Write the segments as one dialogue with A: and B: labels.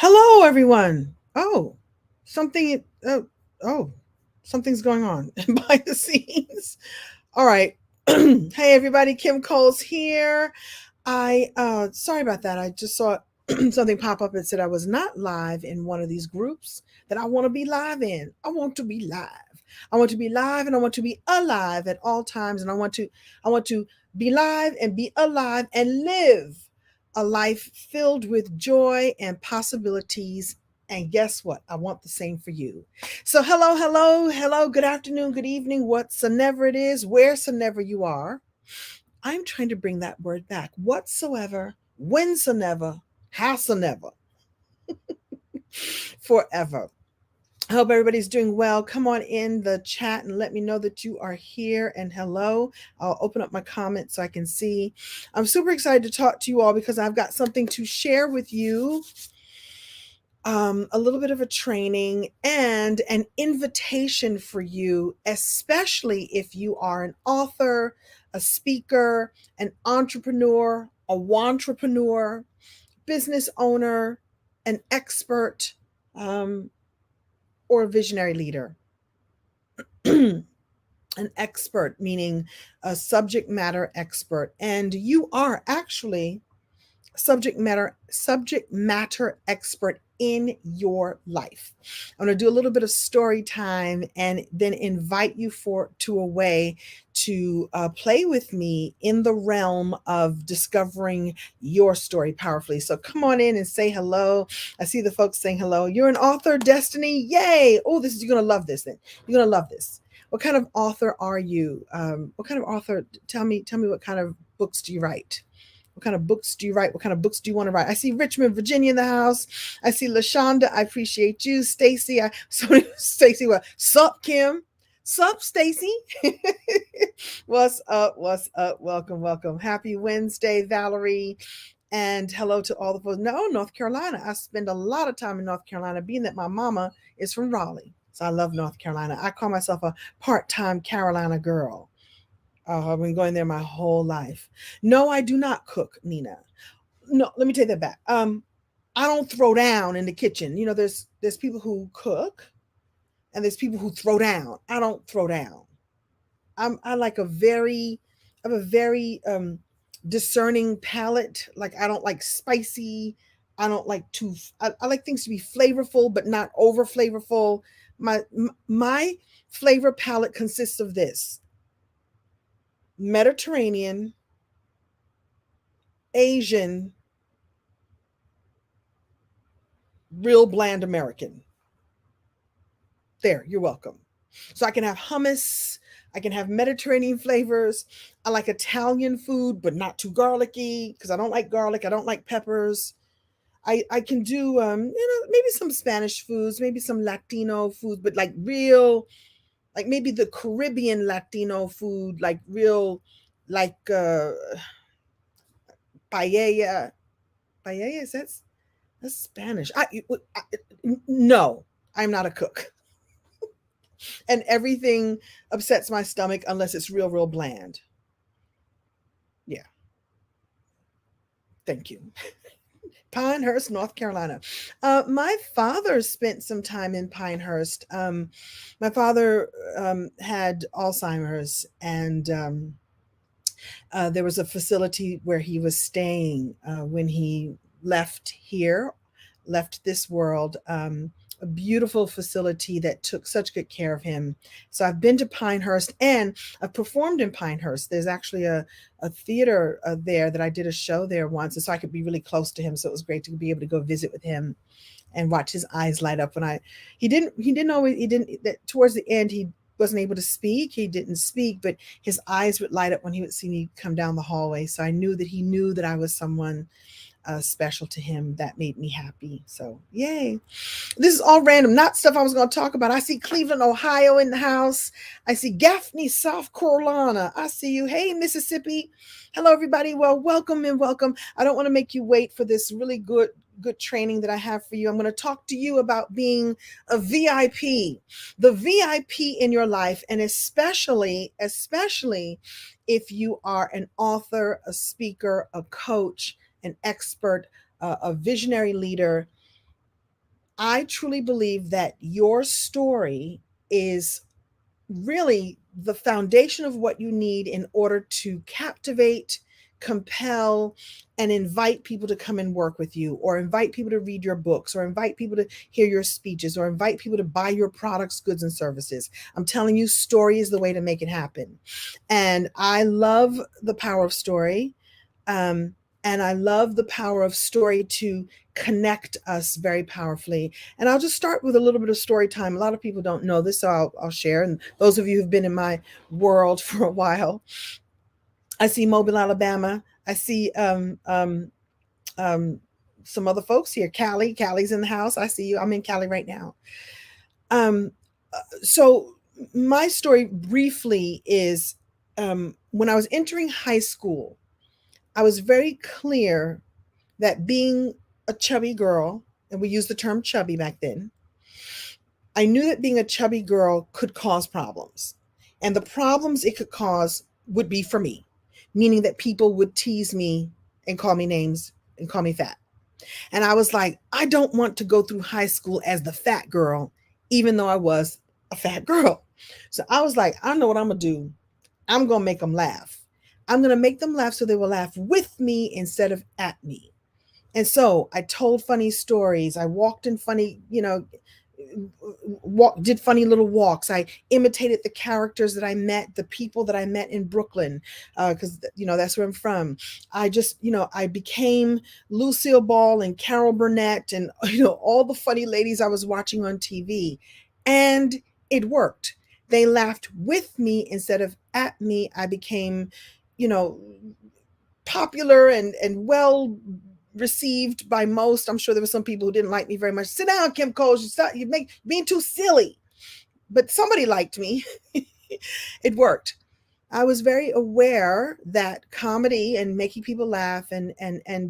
A: Hello, everyone. Something. Oh, something's going on behind the scenes. All right. Hey, everybody. Kim Cole's here. I sorry about that. I just saw something pop up and said I was not live in one of these groups that I want to be live in. I want to be live. I want to be live and I want to be alive at all times. And I want to be live and be alive and live a life filled with joy and possibilities. And guess what? I want the same for you. So hello, hello, hello, good afternoon, good evening, whatsoever it is, wheresoever you are. I'm trying to bring that word back. Whatsoever, whensoever, howsoever, forever. I hope everybody's doing well. Come on in the chat and let me know that you are here and hello. I'll open up my comments so I can see. I'm super excited to talk to you all because I've got something to share with you. A little bit of a training and an invitation for you, especially if you are an author, a speaker, an entrepreneur, a wantrepreneur, business owner, an expert, or a visionary leader. An expert, meaning a subject matter expert. And you are actually subject matter expert in your life. I'm going to do a little bit of story time and then invite you to a way to play with me in the realm of discovering your story powerfully. So come on in and say hello. I see the folks saying hello. You're an author, Destiny. Yay! Oh, you're going to love this. Then you're going to love this. What kind of author are you? What kind of author? Tell me what kind of books do you write? What kind of books do you write? What kind of books do you want to write? I see Richmond, Virginia in the house. I see LaShonda. I appreciate you. Stacy. Stacy, what? Sup, Kim? Sup, Stacy? What's up? What's up? Welcome, welcome. Happy Wednesday, Valerie. And hello to all the folks. No, North Carolina. I spend a lot of time in North Carolina, being that my mama is from Raleigh. So I love North Carolina. I call myself a part-time Carolina girl. I've been going there my whole life. No, I do not cook, Nina. No, let me take that back. I don't throw down in the kitchen. You know, there's people who cook and there's people who throw down. I don't throw down. I like I have a very discerning palate. Like I don't like spicy. I don't like I like things to be flavorful but not over flavorful. My flavor palette consists of this: Mediterranean, Asian, real bland American. There, you're welcome. So I can have hummus, I can have Mediterranean flavors. I like Italian food, but not too garlicky because I don't like garlic. I don't like peppers. I can do maybe some Spanish foods, maybe some Latino food, but like real, like maybe the Caribbean Latino food, like real, like paella. Paella, is that's Spanish. No, I'm not a cook. And everything upsets my stomach unless it's real bland. Yeah, thank you. Pinehurst, North Carolina. My father spent some time in Pinehurst. My father had Alzheimer's, and there was a facility where he was staying when he left here, left this world. A beautiful facility that took such good care of him. So I've been to Pinehurst and I've performed in Pinehurst. There's actually a theater there that I did a show there once. And so I could be really close to him. So it was great to be able to go visit with him and watch his eyes light up when he didn't, that towards the end, he wasn't able to speak. He didn't speak, but his eyes would light up when he would see me come down the hallway. So I knew that he knew that I was someone special to him. That made me happy. So yay. This is all random, not stuff I was going to talk about. I see Cleveland, Ohio in the house. I see Gaffney, South Carolina. I see you. Hey, Mississippi. Hello, everybody. Well, welcome and welcome. I don't want to make you wait for this really good training that I have for you. I'm going to talk to you about being a VIP, the VIP in your life, and especially if you are an author, a speaker, a coach, an expert, a visionary leader. I truly believe that your story is really the foundation of what you need in order to captivate, compel, and invite people to come and work with you, or invite people to read your books, or invite people to hear your speeches, or invite people to buy your products, goods, and services. I'm telling you, story is the way to make it happen. And I love the power of story. Um, and I love the power of story to connect us very powerfully. And I'll just start with a little bit of story time. A lot of people don't know this, so I'll share. And those of you who've been in my world for a while, I see Mobile, Alabama. I see um, some other folks here. Callie's in the house. I see you. I'm in Cali right now. Um, so my story briefly is when I was entering high school, I was very clear that being a chubby girl, and we used the term chubby back then, I knew that being a chubby girl could cause problems. And the problems it could cause would be for me, meaning that people would tease me and call me names and call me fat. And I was like, I don't want to go through high school as the fat girl, even though I was a fat girl. So I was like, I know what I'm going to do. I'm going to make them laugh. I'm going to make them laugh so they will laugh with me instead of at me. And so I told funny stories. I walked in funny, did funny little walks. I imitated the characters that I met, the people that I met in Brooklyn, because that's where I'm from. I became Lucille Ball and Carol Burnett, and all the funny ladies I was watching on TV, and it worked. They laughed with me instead of at me. I became, you know, popular and well received by most. I'm sure there were some people who didn't like me very much. Sit down, Kim Coles. You make being too silly. But somebody liked me. It worked. I was very aware that comedy and making people laugh and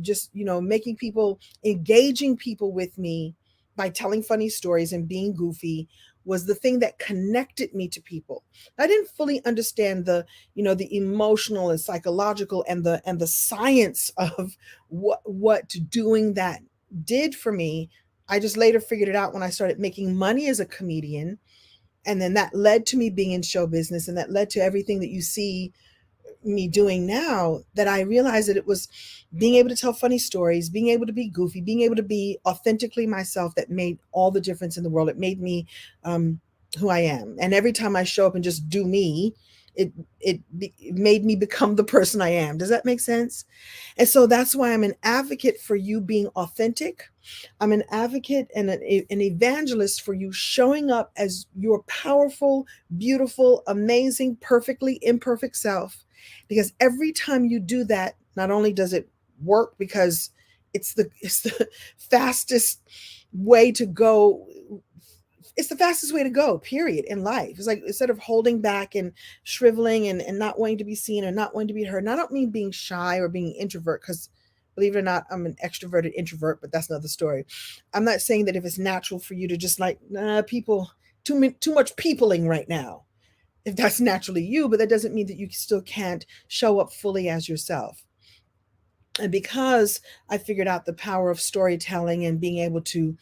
A: just making people, engaging people with me by telling funny stories and being goofy was the thing that connected me to people. I didn't fully understand the emotional and psychological and the science of what doing that did for me. I just later figured it out when I started making money as a comedian, and then that led to me being in show business, and that led to everything that you see me doing now, that I realized that it was being able to tell funny stories, being able to be goofy, being able to be authentically myself that made all the difference in the world. It made me who I am. And every time I show up and just do me, it made me become the person I am. Does that make sense? And so that's why I'm an advocate for you being authentic. I'm an advocate and an evangelist for you showing up as your powerful, beautiful, amazing, perfectly imperfect self. Because every time you do that, not only does it work because it's the fastest way to go. It's the fastest way to go, period, in life. It's like, instead of holding back and shriveling and not wanting to be seen or not wanting to be heard. And I don't mean being shy or being introvert, because believe it or not, I'm an extroverted introvert, but that's another story. I'm not saying that if it's natural for you to just like, people, too much peopling right now, if that's naturally you, but that doesn't mean that you still can't show up fully as yourself. And because I figured out the power of storytelling and being able to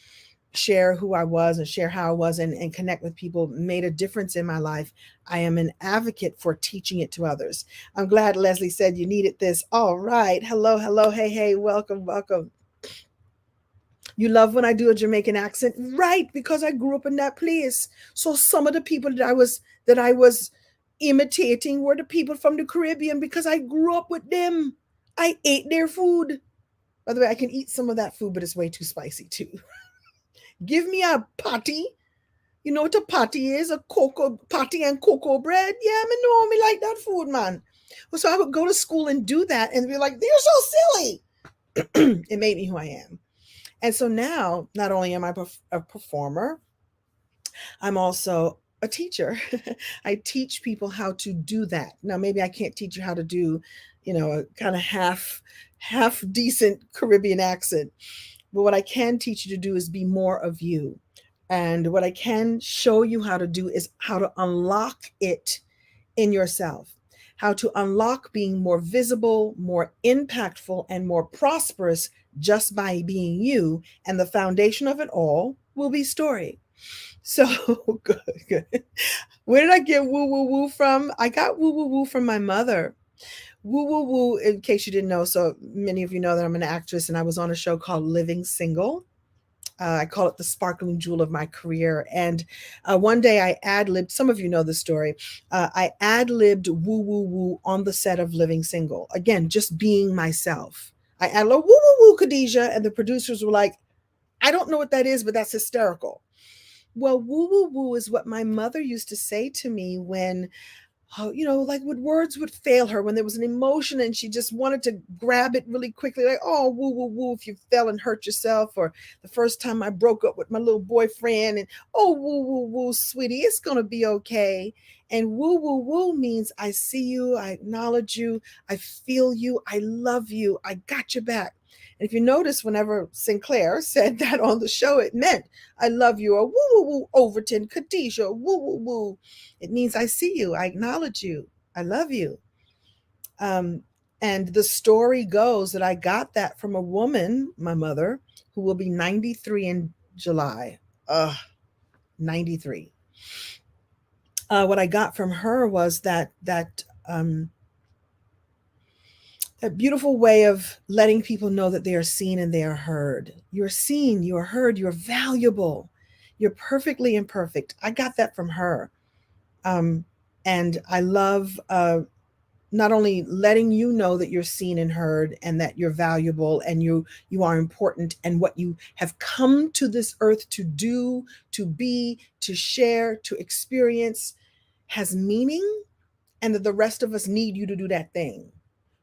A: share who I was and share how I was and connect with people made a difference in my life, I am an advocate for teaching it to others. I'm glad Leslie said you needed this. All right. Hello, hello. Hey, hey, welcome, welcome. You love when I do a Jamaican accent, right? Because I grew up in that place. So some of the people that I was imitating were the people from the Caribbean, because I grew up with them. I ate their food. By the way, I can eat some of that food, but it's way too spicy too. Give me a patty. You know what a patty is? A cocoa patty and cocoa bread. Yeah, me know me like that food, man. So I would go to school and do that and be like, "You're so silly." It made me who I am. And so now, not only am I a performer, I'm also a teacher. I teach people how to do that. Now, maybe I can't teach you how to do, a kind of half decent Caribbean accent. But what I can teach you to do is be more of you. And what I can show you how to do is how to unlock it in yourself, how to unlock being more visible, more impactful, and more prosperous just by being you. And the foundation of it all will be story. So good, good. Where did I get woo woo woo from? I got woo woo woo from my mother. Woo woo woo, in case you didn't know, so many of you know that I'm an actress and I was on a show called Living Single. I call it the sparkling jewel of my career. And one day I ad libbed, some of you know the story. I ad libbed woo woo woo on the set of Living Single. Again, just being myself. I ad libbed woo woo woo, Khadijah. And the producers were like, I don't know what that is, but that's hysterical. Well, woo woo woo is what my mother used to say to me when like when words would fail her, when there was an emotion and she just wanted to grab it really quickly, like, oh, woo, woo, woo, if you fell and hurt yourself, or the first time I broke up with my little boyfriend, and oh, woo, woo, woo, sweetie, it's going to be okay. And woo, woo, woo means I see you, I acknowledge you, I feel you, I love you, I got your back. And if you notice, whenever Sinclair said that on the show, it meant I love you, or woo, woo, woo, Overton, Khadijah, woo, woo, woo. It means I see you, I acknowledge you, I love you. Um, and the story goes that I got that from a woman, my mother, who will be 93 in July. 93. What I got from her was that beautiful way of letting people know that they are seen and they are heard. You're seen, you are heard, you're valuable, you're perfectly imperfect. I got that from her. Um, and I love not only letting you know that you're seen and heard and that you're valuable and you are important, and what you have come to this earth to do, to be, to share, to experience has meaning, and that the rest of us need you to do that thing.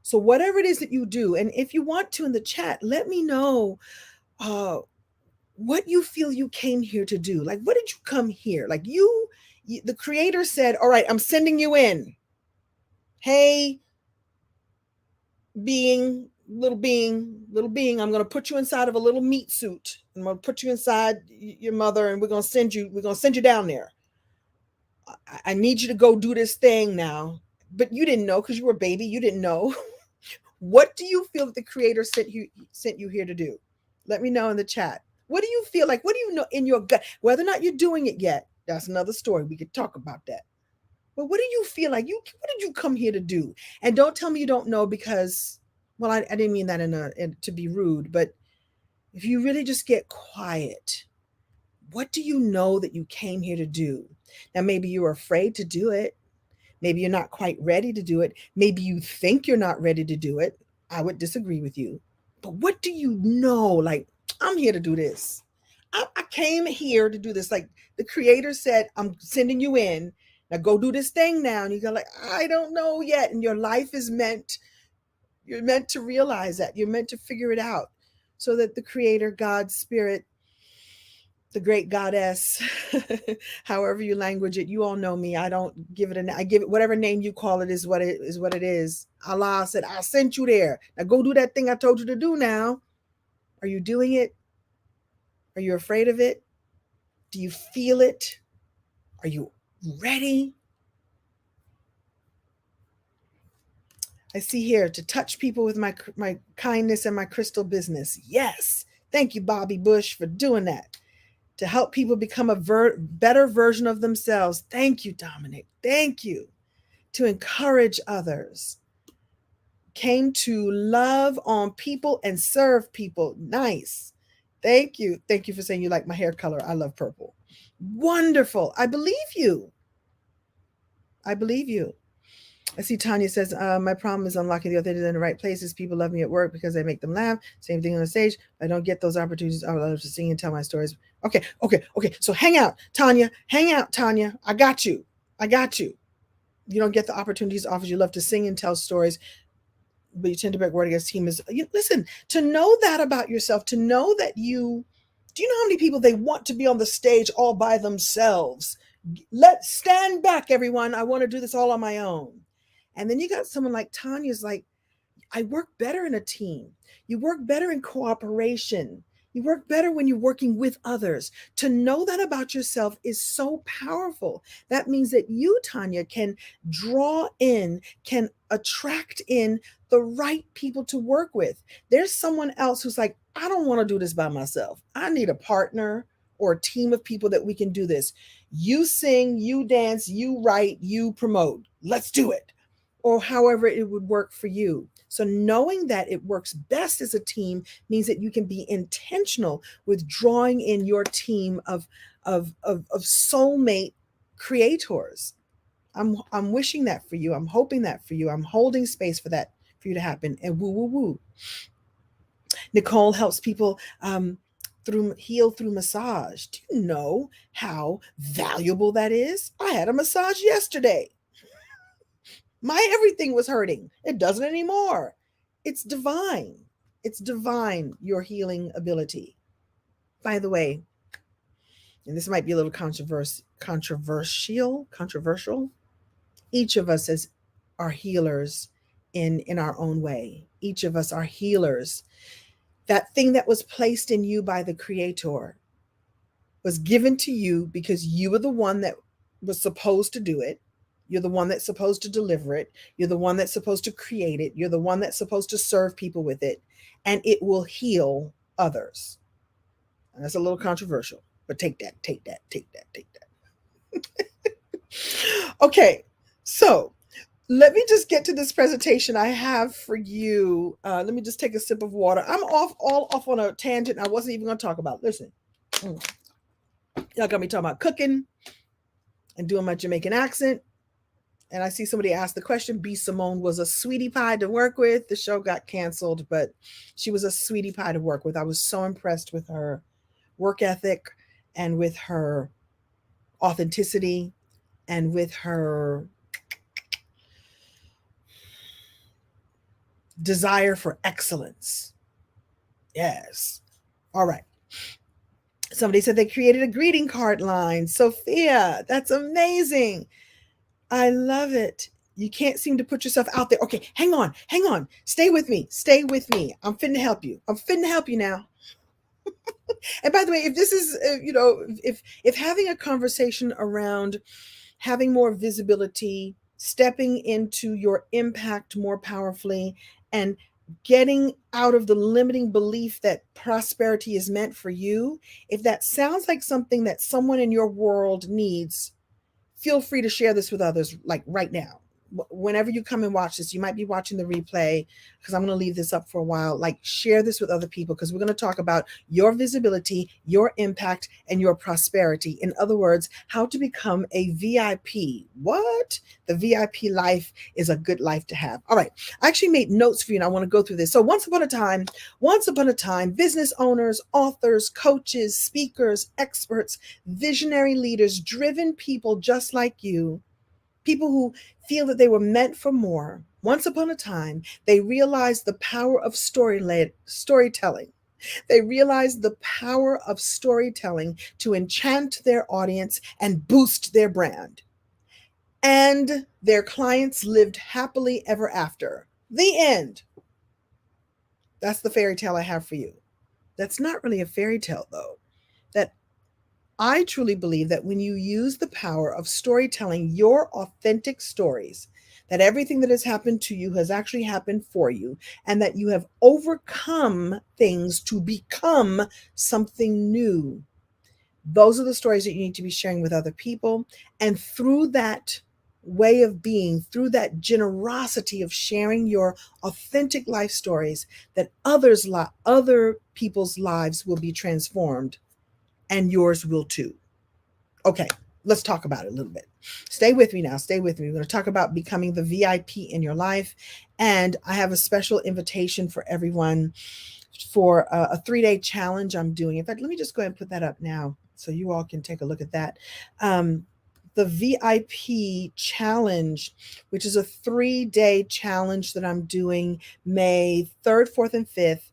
A: So whatever it is that you do, and if you want to in the chat, let me know uh, what you feel you came here to do. Like, what did you come here? Like the creator said, all right, I'm sending you in. Hey, little being, I'm going to put you inside of a little meat suit. I'm going to put you inside your mother, and we're going to send you down there. I need you to go do this thing now. But you didn't know, because you were a baby. You didn't know. What do you feel that the creator sent you here to do? Let me know in the chat. What do you feel like? What do you know in your gut? Whether or not you're doing it yet, that's another story. We could talk about that. But what do you feel like? What did you come here to do? And don't tell me you don't know, because, well, I didn't mean that to be rude, but if you really just get quiet, what do you know that you came here to do? Now, maybe you're afraid to do it. Maybe you're not quite ready to do it. Maybe you think you're not ready to do it. I would disagree with you. But what do you know? Like, I'm here to do this. I came here to do this. Like the creator said, I'm sending you in. Now go do this thing now. And you go like, I don't know yet. And your life is you're meant to realize that. You're meant to figure it out, so that the creator, God, spirit, the great goddess, however you language it, you all know me. I don't give it I give it whatever name you call it is what it is. Allah said, I sent you there. Now go do that thing I told you to do now. Are you doing it? Are you afraid of it? Do you feel it? Are you ready? I see here, to touch people with my kindness and my crystal business. Yes. Thank you, Bobby Bush, for doing that. To help people become a better version of themselves. Thank you, Dominic. Thank you. To encourage others. Came to love on people and serve people. Nice. Thank you. Thank you for saying you like my hair color. I love purple. Wonderful. I believe you. I believe you. I see Tanya says, my problem is unlocking the authenticity in the right places. People love me at work because I make them laugh. Same thing on the stage. I don't get those opportunities. I would love to sing and tell my stories. Okay. So hang out, Tanya. Hang out, Tanya. I got you. You don't get the opportunities offered. You love to sing and tell stories, but you tend to break word against team. Listen, to know that about yourself, to know that do you know how many people they want to be on the stage all by themselves? Let's stand back, everyone. I want to do this all on my own. And then you got someone like Tanya's like, I work better in a team. You work better in cooperation. You work better when you're working with others. To know that about yourself is so powerful. That means that you, Tanya, can draw in, can attract in the right people to work with. There's someone else who's like, I don't want to do this by myself. I need a partner, or a team of people that we can do this. You sing, you dance, you write, you promote. Let's do it. Or however it would work for you. So knowing that it works best as a team means that you can be intentional with drawing in your team of soulmate creators. I'm wishing that for you. I'm hoping that for you. I'm holding space for that for you to happen. And woo woo woo. Nicole helps people through heal through massage. Do you know how valuable that is? I had a massage yesterday. My everything was hurting. It doesn't anymore. It's divine. It's divine, your healing ability. By the way, and this might be a little controversial. Each of us are healers in our own way. Each of us are healers. That thing that was placed in you by the Creator was given to you because you were the one that was supposed to do it. You're the one that's supposed to deliver it. You're the one that's supposed to create it. You're the one that's supposed to serve people with it. And it will heal others. And that's a little controversial, but take that. Okay, so let me just get to this presentation I have for you. Let me just take a sip of water. I'm all off on a tangent I wasn't even going to talk about. Listen, y'all got me talking about cooking and doing my Jamaican accent. And I see somebody ask the question, B. Simone was a sweetie pie to work with. The show got canceled, but she was a sweetie pie to work with. I was so impressed with her work ethic and with her authenticity and with her desire for excellence. Yes. All right. Somebody said they created a greeting card line. Sophia, that's amazing. I love it. You can't seem to put yourself out there. Okay, hang on. Stay with me. I'm finna help you. Now. And by the way, if this is, if having a conversation around having more visibility, stepping into your impact more powerfully, and getting out of the limiting belief that prosperity is meant for you, if that sounds like something that someone in your world needs, feel free to share this with others, like right now. Whenever you come and watch this, you might be watching the replay because I'm going to leave this up for a while. Like, share this with other people because we're going to talk about your visibility, your impact, and your prosperity. In other words, how to become a VIP. What? The VIP life is a good life to have. All right. I actually made notes for you and I want to go through this. So once upon a time, business owners, authors, coaches, speakers, experts, visionary leaders, driven people just like you, people who feel that they were meant for more. Once upon a time, they realized the power of storytelling. They realized the power of storytelling to enchant their audience and boost their brand. And their clients lived happily ever after. The end. That's the fairy tale I have for you. That's not really a fairy tale, though. That I truly believe that when you use the power of storytelling your authentic stories, that everything that has happened to you has actually happened for you, and that you have overcome things to become something new. Those are the stories that you need to be sharing with other people. And through that way of being, through that generosity of sharing your authentic life stories, that other people's lives will be transformed. And yours will too. Okay, let's talk about it a little bit. Stay with me now. We're going to talk about becoming the VIP in your life. And I have a special invitation for everyone for a 3-day challenge I'm doing. In fact, let me just go ahead and put that up now so you all can take a look at that. The VIP challenge, which is a 3-day challenge that I'm doing May 3rd, 4th, and 5th,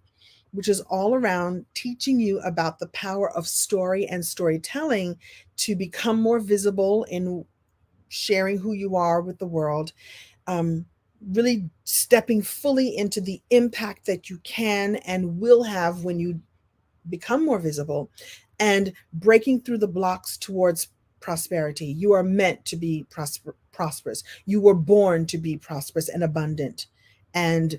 A: which is all around teaching you about the power of story and storytelling to become more visible in sharing who you are with the world, really stepping fully into the impact that you can and will have when you become more visible, and breaking through the blocks towards prosperity. You are meant to be prosperous. You were born to be prosperous and abundant, and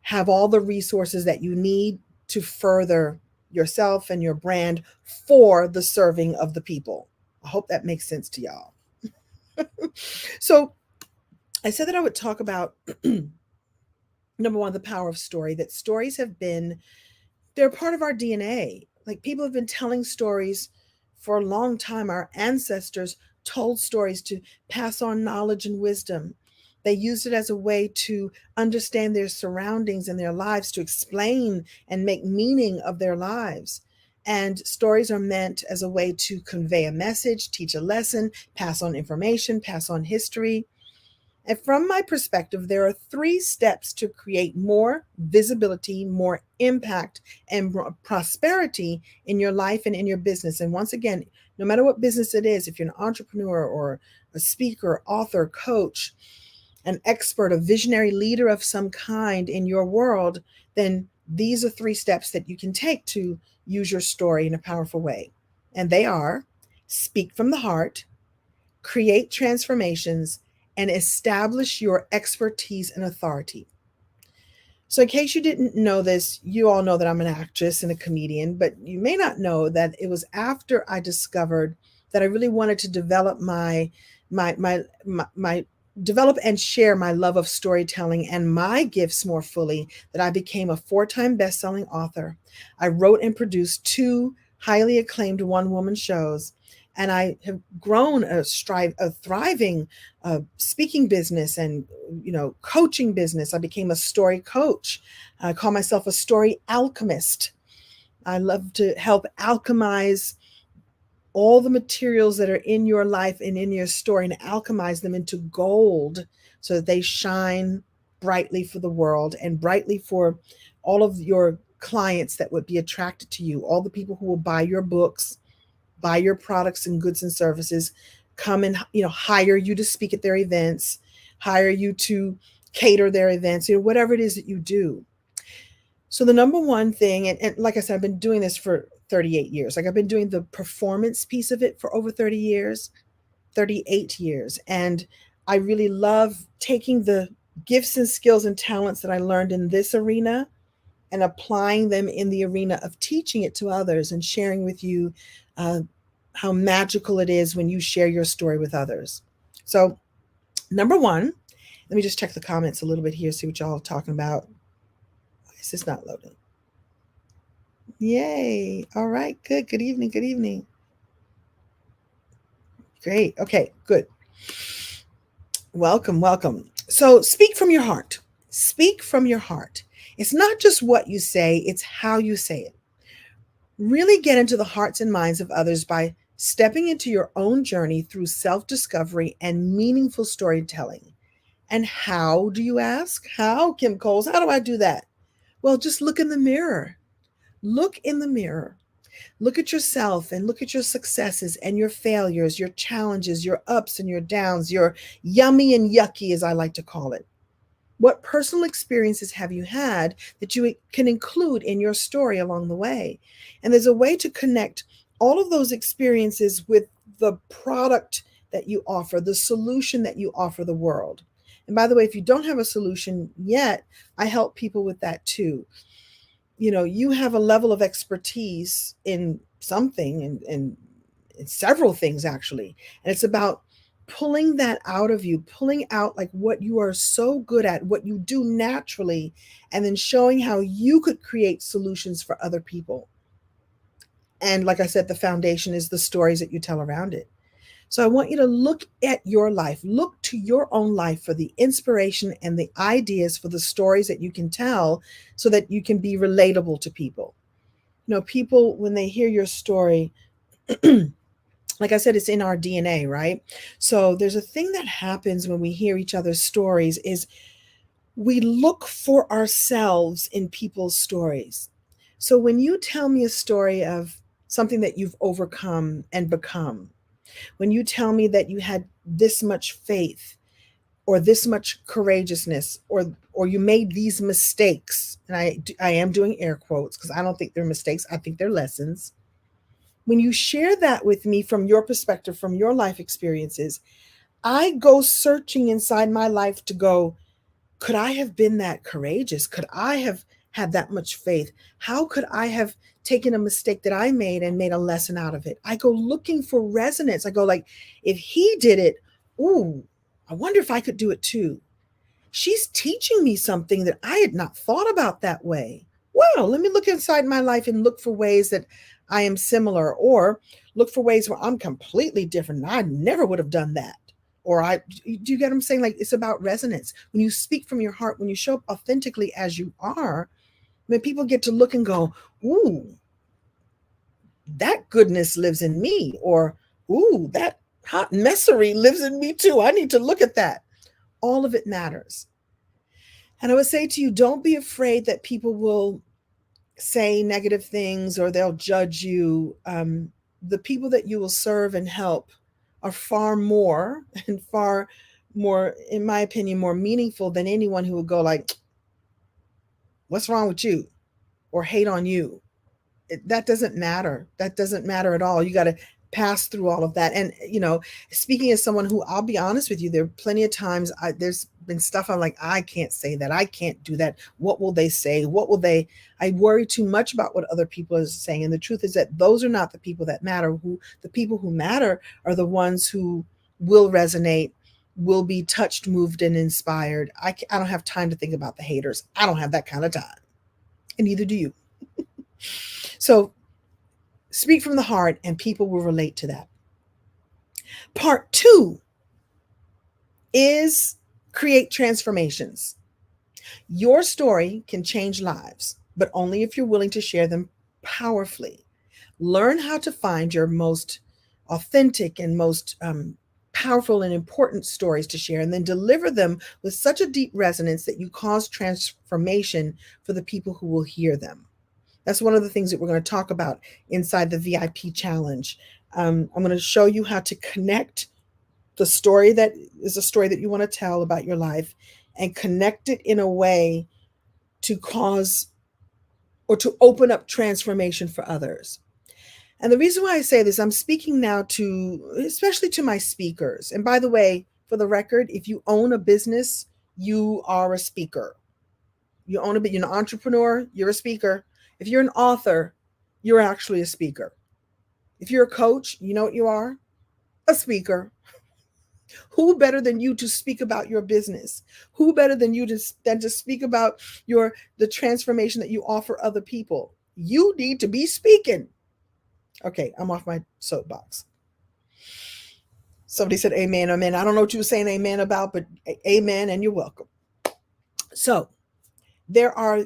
A: have all the resources that you need to further yourself and your brand for the serving of the people. I hope that makes sense to y'all. So I said that I would talk about number one, the power of story, that stories have been, they're part of our DNA. Like people have been telling stories for a long time. Our ancestors told stories to pass on knowledge and wisdom. They used it as a way to understand their surroundings and their lives, to explain and make meaning of their lives. And stories are meant as a way to convey a message, teach a lesson, pass on information, pass on history. And from my perspective, there are three steps to create more visibility, more impact, and more prosperity in your life and in your business. And once again, no matter what business it is, if you're an entrepreneur or a speaker, author, coach, an expert, a visionary leader of some kind in your world, then these are three steps that you can take to use your story in a powerful way. And they are: speak from the heart, create transformations, and establish your expertise and authority. So, in case you didn't know this, you all know that I'm an actress and a comedian, but you may not know that it was after I discovered that I really wanted to develop my develop and share my love of storytelling and my gifts more fully that I became a four-time best-selling author. I wrote and produced two highly acclaimed one-woman shows, and I have grown a thriving speaking business and coaching business. I became a story coach. I call myself a story alchemist. I love to help alchemize all the materials that are in your life and in your story and alchemize them into gold so that they shine brightly for the world and brightly for all of your clients that would be attracted to you, all the people who will buy your books, buy your products and goods and services, come and hire you to speak at their events, hire you to cater their events, whatever it is that you do. So the number one thing, and like I said, I've been doing this for 38 years. Like I've been doing the performance piece of it for over 30 years, 38 years. And I really love taking the gifts and skills and talents that I learned in this arena and applying them in the arena of teaching it to others and sharing with you how magical it is when you share your story with others. So number one, let me just check the comments a little bit here, see what y'all are talking about. Why is this not loading? Yay. All right, good. Good evening. Good evening. Great. Okay, good. Welcome, welcome. So speak from your heart. Speak from your heart. It's not just what you say, it's how you say it. Really get into the hearts and minds of others by stepping into your own journey through self-discovery and meaningful storytelling. And how do you ask? How, Kim Coles? How do I do that? Well, just look in the mirror. Look in the mirror. Look at yourself and look at your successes and your failures, your challenges, your ups and your downs, your yummy and yucky, as I like to call it. What personal experiences have you had that you can include in your story along the way? And there's a way to connect all of those experiences with the product that you offer, the solution that you offer the world. And by the way, if you don't have a solution yet, I help people with that too. You have a level of expertise in something and in several things actually. And it's about pulling that out of you, pulling out like what you are so good at, what you do naturally, and then showing how you could create solutions for other people. And like I said, the foundation is the stories that you tell around it. So I want you to look at your life, look to your own life for the inspiration and the ideas for the stories that you can tell so that you can be relatable to people. People, when they hear your story, like I said, it's in our DNA, right? So there's a thing that happens when we hear each other's stories is we look for ourselves in people's stories. So when you tell me a story of something that you've overcome and become, when you tell me that you had this much faith or this much courageousness or you made these mistakes, and I am doing air quotes because I don't think they're mistakes, I think they're lessons. When you share that with me from your perspective, from your life experiences, I go searching inside my life to go, could I have been that courageous? Could I have have that much faith? How could I have taken a mistake that I made and made a lesson out of it? I go looking for resonance. I go like, if he did it, ooh, I wonder if I could do it too. She's teaching me something that I had not thought about that way. Well, let me look inside my life and look for ways that I am similar, or look for ways where I'm completely different. I never would have done that. Or do you get what I'm saying? Like, it's about resonance. When you speak from your heart, when you show up authentically as you are, when people get to look and go, ooh, that goodness lives in me, or ooh, that hot messery lives in me too. I need to look at that. All of it matters. And I would say to you, don't be afraid that people will say negative things or they'll judge you. The people that you will serve and help are far more and far more, in my opinion, more meaningful than anyone who would go like, what's wrong with you? Or hate on you. That doesn't matter. That doesn't matter at all. You got to pass through all of that. And, speaking as someone who, I'll be honest with you, there are plenty of times there's been stuff I'm like, I can't say that. I can't do that. What will they say? I worry too much about what other people are saying. And the truth is that those are not the people that matter. The people who matter are the ones who will resonate, will be touched, moved, and inspired. I don't have time to think about the haters. I don't have that kind of time. And neither do you. So speak from the heart and people will relate to that. Part 2 is create transformations. Your story can change lives, but only if you're willing to share them powerfully. Learn how to find your most authentic and most powerful and important stories to share, and then deliver them with such a deep resonance that you cause transformation for the people who will hear them. That's one of the things that we're going to talk about inside the VIP challenge. I'm going to show you how to connect the story that is a story that you want to tell about your life, and connect it in a way to cause or to open up transformation for others. And the reason why I say this, I'm speaking now especially to my speakers. And by the way, for the record, if you own a business, you are a speaker. You're an entrepreneur, you're a speaker. If you're an author, you're actually a speaker. If you're a coach, you know what you are? A speaker. Who better than you to speak about your business? Who better than you than to speak about the transformation that you offer other people? You need to be speaking. Okay, I'm off my soapbox. Somebody said amen, amen. I don't know what you were saying amen about, but amen, and you're welcome. So there are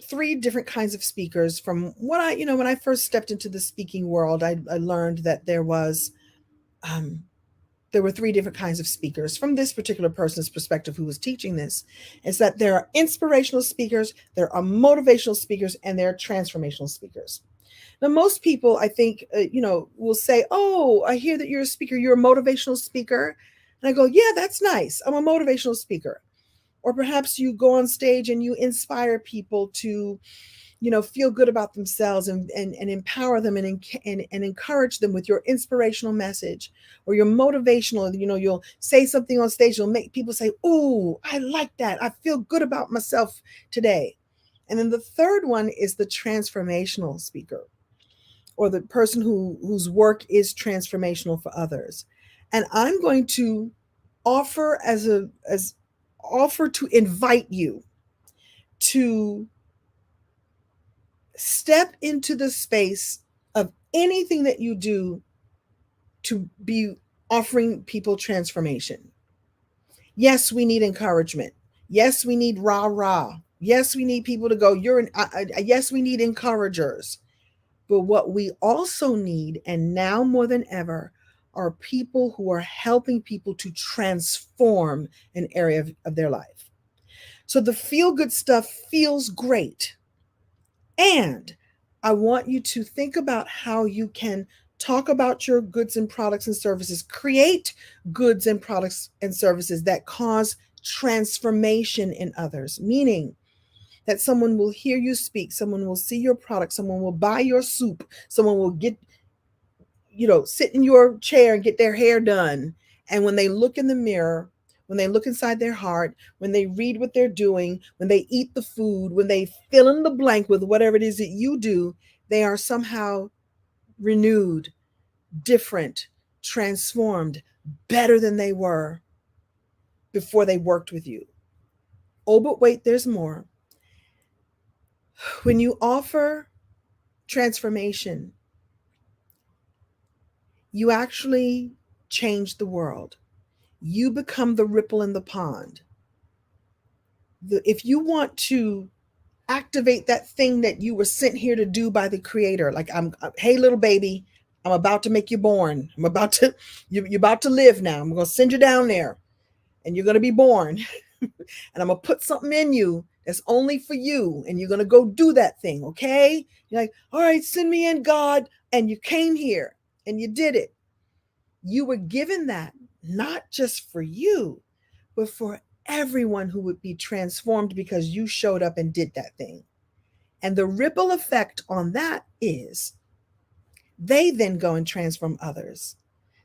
A: 3 different kinds of speakers. From what when I first stepped into the speaking world, I learned that there were 3 different kinds of speakers. From this particular person's perspective who was teaching this, is that there are inspirational speakers, there are motivational speakers, and there are transformational speakers. Now, most people, I think, will say, oh, I hear that you're a speaker, you're a motivational speaker. And I go, yeah, that's nice. I'm a motivational speaker. Or perhaps you go on stage and you inspire people to, feel good about themselves and empower them and encourage them with your inspirational message, or your motivational, you'll say something on stage, you'll make people say, oh, I like that. I feel good about myself today. And then the third one is the transformational speaker, or the person whose work is transformational for others. And I'm going to offer to invite you to step into the space of anything that you do to be offering people transformation. Yes, we need encouragement. Yes, we need rah-rah. Yes, we need people to go, yes, we need encouragers. But what we also need, and now more than ever, are people who are helping people to transform an area of their life. So the feel-good stuff feels great. And I want you to think about how you can talk about your goods and products and services, create goods and products and services that cause transformation in others, meaning that someone will hear you speak, someone will see your product, someone will buy your soup, someone will sit in your chair and get their hair done. And when they look in the mirror, when they look inside their heart, when they read what they're doing, when they eat the food, when they fill in the blank with whatever it is that you do, they are somehow renewed, different, transformed, better than they were before they worked with you. Oh, but wait, there's more. When you offer transformation, you actually change the world. You become the ripple in the pond. If you want to activate that thing that you were sent here to do by the creator, like hey little baby, I'm about to make you born. I'm about to, you're about to live now. I'm going to send you down there and you're going to be born. And I'm going to put something in you that's only for you. And you're going to go do that thing. Okay. You're like, all right, send me in, God. And you came here and you did it. You were given that not just for you, but for everyone who would be transformed because you showed up and did that thing. And the ripple effect on that is they then go and transform others.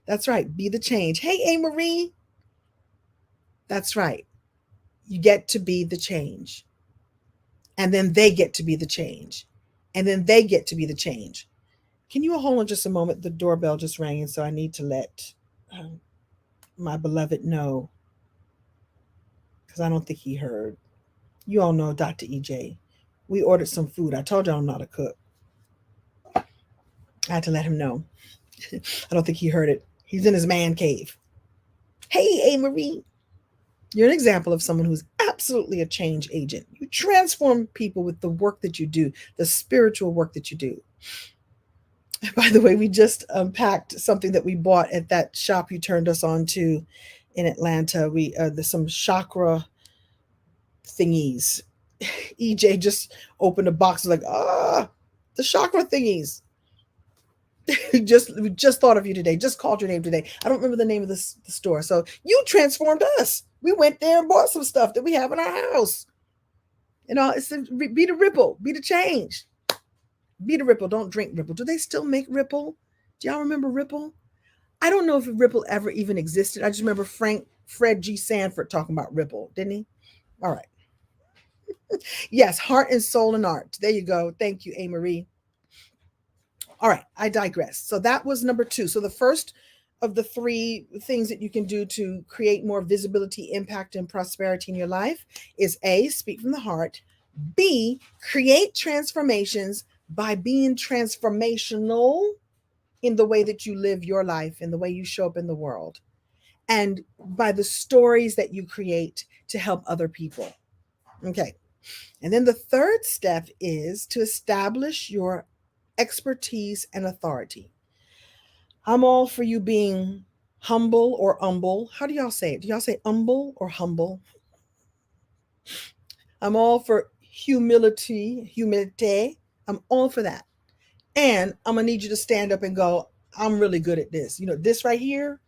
A: That's right. Be the change. Hey, A. Marie. That's right. You get to be the change. And then they get to be the change. And then they get to be the change. Can you hold on just a moment? The doorbell just rang, and so I need to let my beloved know, because I don't think he heard. You all know Dr. EJ. We ordered some food. I told y'all I'm not a cook. I had to let him know. I don't think he heard it. He's in his man cave. Hey, A. Marie. You're an example of someone who's absolutely a change agent. You transform people with the work that you do, the spiritual work that you do. By the way, we just unpacked something that we bought at that shop you turned us on to in Atlanta. There's some chakra thingies. EJ just opened a box, like, the chakra thingies. we just thought of you today. Just called your name today. I don't remember the name of the store. So you transformed us. We went there and bought some stuff that we have in our house. It's be the ripple, be the change. Be the ripple. Don't drink Ripple. Do they still make Ripple? Do y'all remember Ripple? I don't know if Ripple ever even existed. I just remember Fred G. Sanford talking about Ripple, didn't he? All right. Yes, heart and soul and art. There you go. Thank you, A. Marie. All right, I digress. So that was number 2. So the first of the 3 things that you can do to create more visibility, impact, and prosperity in your life is A, speak from the heart. B, create transformations by being transformational in the way that you live your life, in the way you show up in the world, and by the stories that you create to help other people. Okay. And then the third step is to establish your expertise and authority. I'm all for you being humble or humble. How do y'all say it? Do y'all say humble or humble? I'm all for humility. I'm all for that. And I'm going to need you to stand up and go, I'm really good at this. This right here,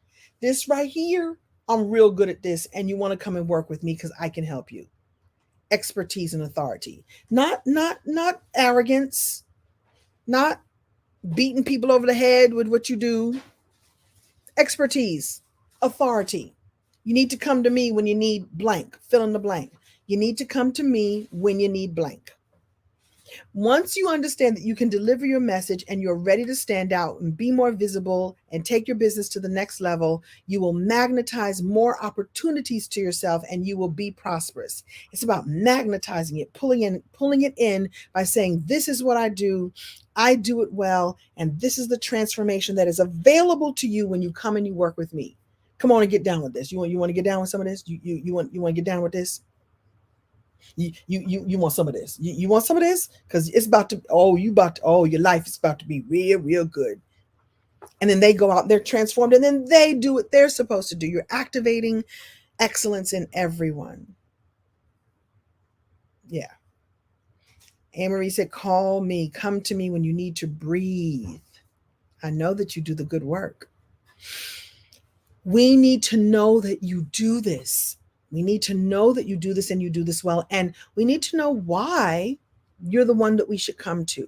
A: I'm real good at this. And you want to come and work with me because I can help you. Expertise and authority. Not arrogance, not beating people over the head with what you do. Expertise, authority. You need to come to me when you need blank. Fill in the blank. You need to come to me when you need blank. Once you understand that you can deliver your message and you're ready to stand out and be more visible and take your business to the next level, you will magnetize more opportunities to yourself and you will be prosperous. It's about magnetizing it, pulling it in by saying, this is what I do it well, and this is the transformation that is available to you when you come and you work with me. Come on and get down with this. You want to get down with some of this? You want to get down with this? You want some of this? You want some of this? Because it's about to. Your life is about to be real good. And then they go out, they're transformed, and then they do what they're supposed to do. You're activating excellence in everyone. Yeah. Anne-Marie said, call me, come to me when you need to breathe. I know that you do the good work. We need to know that you do this. We need to know that you do this and you do this well. And we need to know why you're the one that we should come to.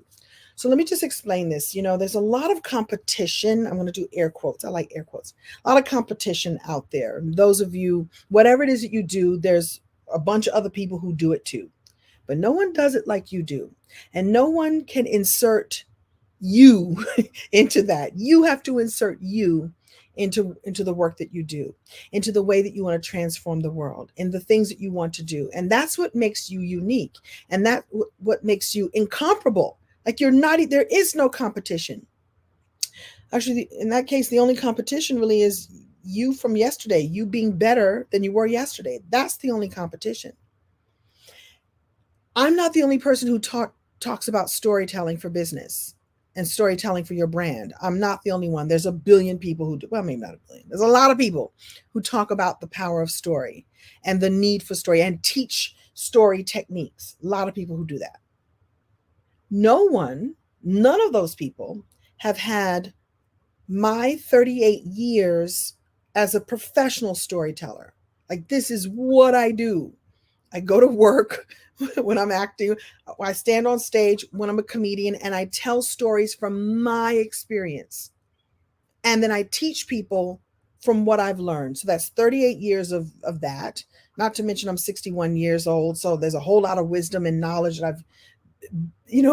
A: So let me just explain this. There's a lot of competition. I'm going to do air quotes. I like air quotes. A lot of competition out there. Those of you, whatever it is that you do, there's a bunch of other people who do it too. But no one does it like you do. And no one can insert you into that. You have to insert you into the work that you do, into the way that you want to transform the world, and the things that you want to do. And that's what makes you unique. And that what makes you incomparable. Like you're not, there is no competition. Actually, in that case, the only competition really is you from yesterday, you being better than you were yesterday. That's the only competition. I'm not the only person who talks about storytelling for business and storytelling for your brand. I'm not the only one. There's a billion people who do, well, maybe not a billion. There's a lot of people who talk about the power of story and the need for story and teach story techniques. A lot of people who do that. None of those people have had my 38 years as a professional storyteller. Like, this is what I do. I go to work when I'm acting. I stand on stage when I'm a comedian, and I tell stories from my experience. And then I teach people from what I've learned. So that's 38 years of that. Not to mention I'm 61 years old. So there's a whole lot of wisdom and knowledge that I've,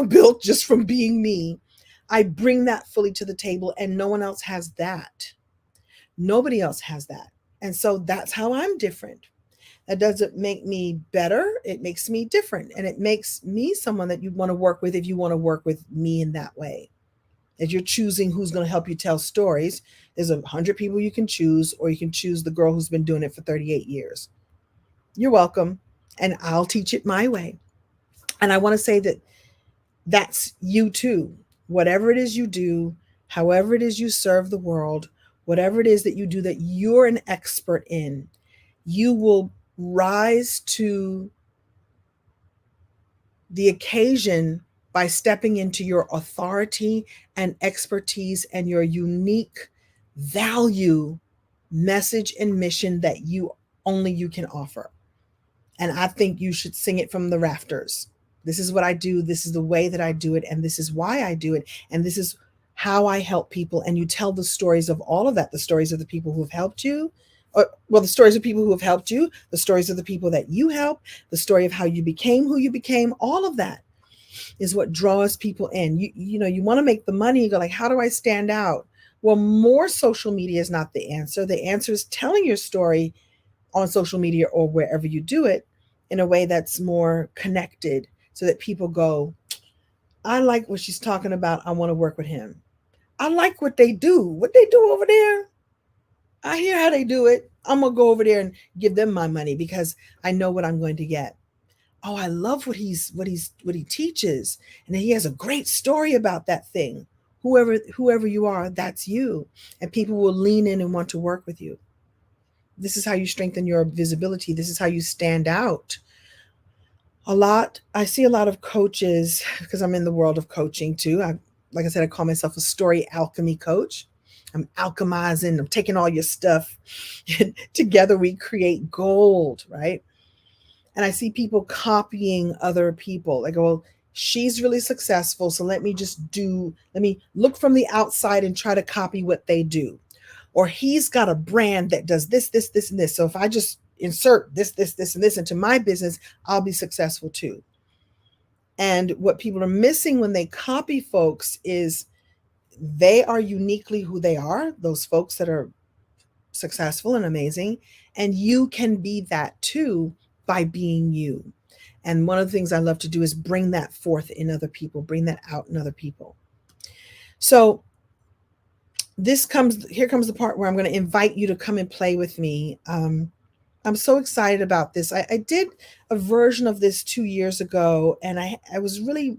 A: built just from being me. I bring that fully to the table, and no one else has that. Nobody else has that. And so that's how I'm different. That doesn't make me better. It makes me different. And it makes me someone that you want to work with if you want to work with me in that way. If you're choosing who's going to help you tell stories, there's 100 people you can choose, or you can choose the girl who's been doing it for 38 years. You're welcome. And I'll teach it my way. And I want to say that that's you too. Whatever it is you do, however it is you serve the world, whatever it is that you do that you're an expert in, you will rise to the occasion by stepping into your authority and expertise and your unique value, message, and mission that only you can offer. And I think you should sing it from the rafters. This is what I do. This is the way that I do it. And this is why I do it. And this is how I help people. And you tell the stories of all of that, the stories of the people who have helped you. The stories of people who have helped you, the stories of the people that you help, the story of how you became who you became. All of that is what draws people in. You want to make the money. You go like, how do I stand out? Well, more social media is not the answer. The answer is telling your story on social media or wherever you do it in a way that's more connected, so that people go, I like what she's talking about. I want to work with him. I like what they do over there. I hear how they do it. I'm going to go over there and give them my money because I know what I'm going to get. Oh, I love what he teaches. And he has a great story about that thing. Whoever you are, that's you. And people will lean in and want to work with you. This is how you strengthen your visibility. This is how you stand out. I see a lot of coaches, because I'm in the world of coaching too. Like I said, I call myself a story alchemy coach. I'm alchemizing, I'm taking all your stuff, and together we create gold, right? And I see people copying other people. Like, well, she's really successful, so let me look from the outside and try to copy what they do. Or he's got a brand that does this, this, this, and this. So if I just insert this, this, this, and this into my business, I'll be successful too. And what people are missing when they copy folks is they are uniquely who they are, those folks that are successful and amazing. And you can be that too by being you. And one of the things I love to do is bring that forth in other people, bring that out in other people. So here comes the part where I'm going to invite you to come and play with me. I'm so excited about this. I did a version of this 2 years ago, and I was really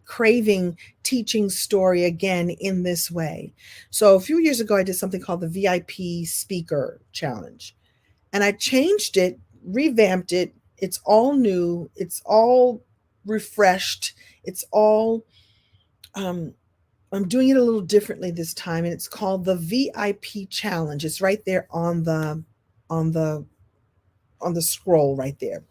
A: craving teaching story again in this way. So a few years ago, I did something called the VIP Speaker Challenge, and I changed it, revamped it. It's all new. It's all refreshed. It's all, I'm doing it a little differently this time, and it's called the VIP Challenge. It's right there on the scroll right there.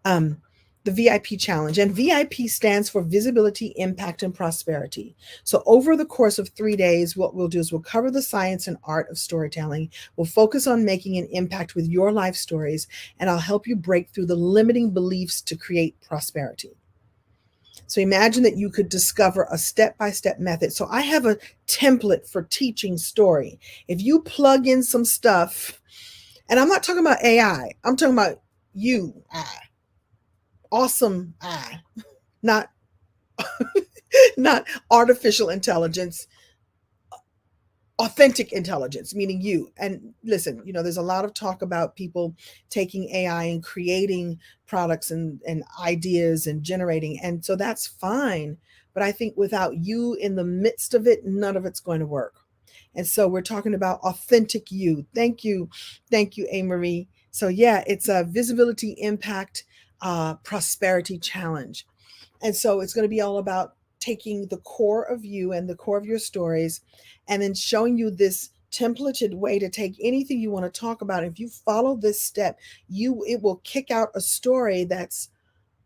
A: The the VIP challenge. And VIP stands for visibility, impact, and prosperity. So, over the course of 3 days, what we'll do is we'll cover the science and art of storytelling. We'll focus on making an impact with your life stories, and I'll help you break through the limiting beliefs to create prosperity. So imagine that you could discover a step by step method. So I have a template for teaching story. If you plug in some stuff, and I'm not talking about AI, I'm talking about you, awesome, not not artificial intelligence, authentic intelligence, meaning you. And listen, there's a lot of talk about people taking AI and creating products and ideas and generating. And so that's fine. But I think without you in the midst of it, none of it's going to work. And so we're talking about authentic you. Thank you. Thank you, A. Marie. So yeah, it's a visibility, impact, prosperity challenge. And so it's going to be all about taking the core of you and the core of your stories and then showing you this templated way to take anything you want to talk about. If you follow this step, it will kick out a story that's,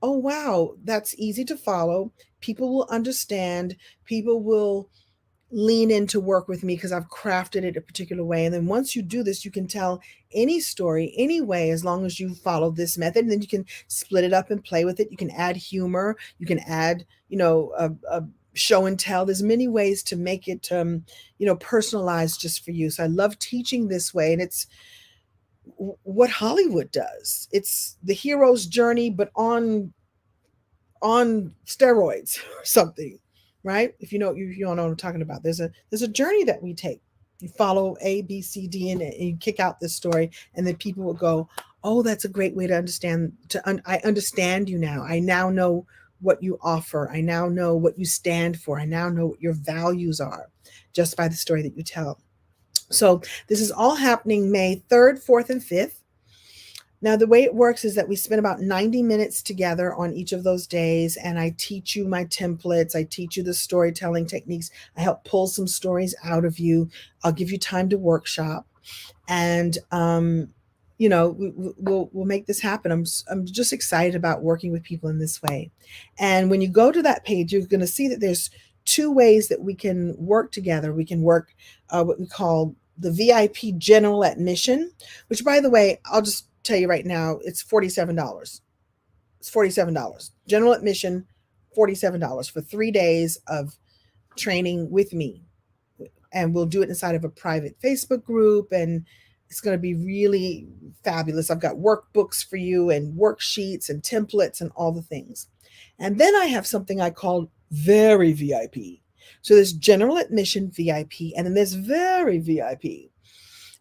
A: oh wow, that's easy to follow. People will understand, people will lean in to work with me because I've crafted it a particular way. And then once you do this, you can tell any story any way as long as you follow this method. And then you can split it up and play with it. You can add humor. You can add, a show and tell. There's many ways to make it, personalized just for you. So I love teaching this way. And it's what Hollywood does. It's the hero's journey, but on steroids or something, right? If you don't know what I'm talking about, there's a journey that we take. You follow A, B, C, D, and you kick out this story, and then people will go, "Oh, that's a great way to understand. I understand you now. I now know what you offer. I now know what you stand for. I now know what your values are, just by the story that you tell." So this is all happening May 3rd, 4th, and 5th. Now, the way it works is that we spend about 90 minutes together on each of those days, and I teach you my templates. I teach you the storytelling techniques. I help pull some stories out of you. I'll give you time to workshop, and we'll make this happen. I'm just excited about working with people in this way. And when you go to that page, you're going to see that there's two ways that we can work together. We can work what we call the VIP general admission, which, by the way, I'll just tell you right now, it's $47. It's $47. General admission, $47 for 3 days of training with me. And we'll do it inside of a private Facebook group, and it's going to be really fabulous. I've got workbooks for you and worksheets and templates and all the things. And then I have something I call very VIP. So there's general admission VIP, and then there's very VIP.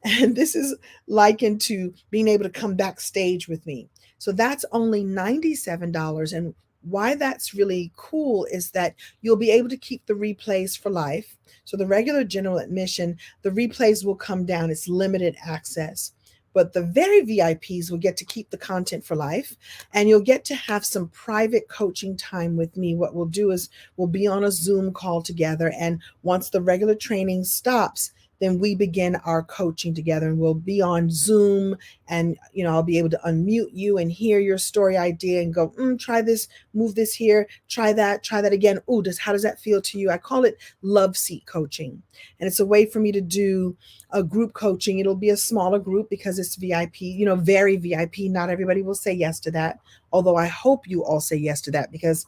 A: And this is likened to being able to come backstage with me. So that's only $97. And why that's really cool is that you'll be able to keep the replays for life. So the regular general admission, the replays will come down. It's limited access. But the very VIPs will get to keep the content for life, and you'll get to have some private coaching time with me. What we'll do is we'll be on a Zoom call together. And once the regular training stops, then we begin our coaching together, and we'll be on Zoom, and I'll be able to unmute you and hear your story idea and go, try this, move this here, try that again. How does that feel to you? I call it love seat coaching. And it's a way for me to do a group coaching. It'll be a smaller group because it's VIP, very VIP. Not everybody will say yes to that. Although I hope you all say yes to that, because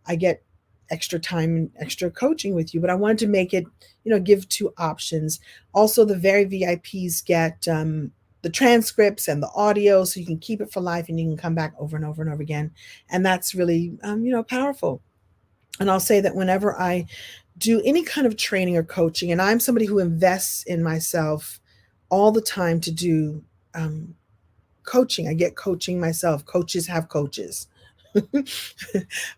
A: I get extra time and extra coaching with you. But I wanted to make it, give two options. Also, the very VIPs get the transcripts and the audio, so you can keep it for life and you can come back over and over and over again. And that's really, powerful. And I'll say that whenever I do any kind of training or coaching, and I'm somebody who invests in myself all the time to do coaching. I get coaching myself. Coaches have coaches.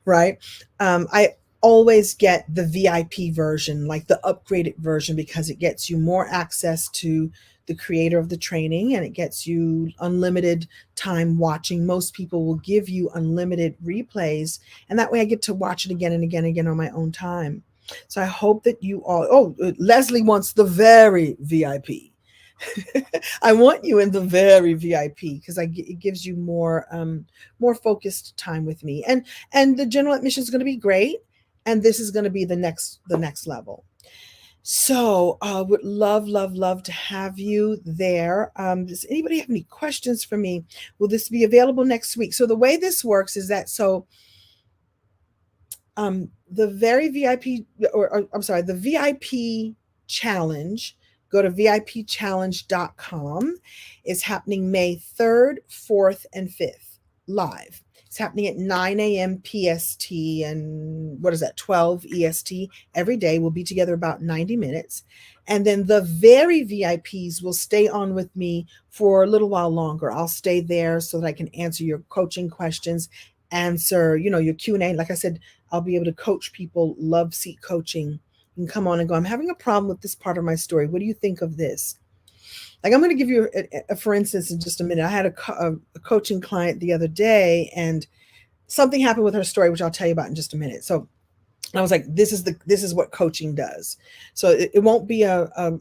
A: Right? I always get the VIP version, like the upgraded version, because it gets you more access to the creator of the training, and it gets you unlimited time watching. Most people will give you unlimited replays, and that way I get to watch it again and again and again on my own time. So I hope that you all, Leslie wants the very VIP. I want you in the very VIP because it gives you more focused time with me, and the general admission is going to be great, and this is going to be the next level. So, would love to have you there. Does anybody have any questions for me? Will this be available next week? So the way this works is that the very VIP, or I'm sorry, the VIP challenge, go to vipchallenge.com, is happening May 3rd, 4th, and 5th live. It's happening at 9 a.m. PST and what is that, 12 EST every day. We'll be together about 90 minutes. And then the very VIPs will stay on with me for a little while longer. I'll stay there so that I can answer your coaching questions, answer, your Q&A. Like I said, I'll be able to coach people, love seat coaching. You can come on and go, I'm having a problem with this part of my story. What do you think of this? Like, I'm going to give you a for instance in just a minute. I had a coaching client the other day, and something happened with her story, which I'll tell you about in just a minute. So I was like, this is what coaching does. So it won't be a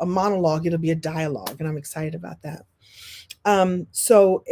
A: monologue. It'll be a dialogue, and I'm excited about that. So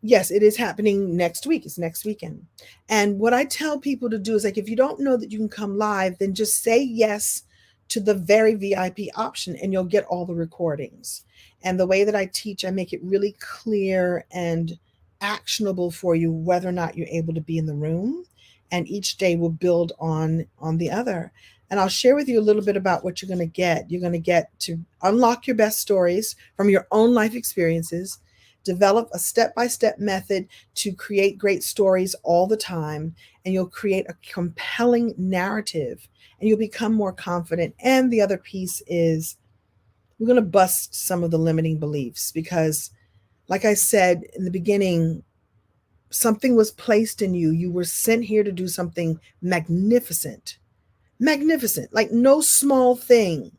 A: yes, it is happening next week. It's next weekend. And what I tell people to do is, like, if you don't know that you can come live, then just say yes to the very VIP option and you'll get all the recordings. And the way that I teach, I make it really clear and actionable for you whether or not you're able to be in the room. And each day will build on the other. And I'll share with you a little bit about what you're going to get. You're going to get to unlock your best stories from your own life experiences, develop a step-by-step method to create great stories all the time, and you'll create a compelling narrative, and you'll become more confident. And the other piece is we're going to bust some of the limiting beliefs because, like I said in the beginning, something was placed in you. You were sent here to do something magnificent. Magnificent, like no small thing.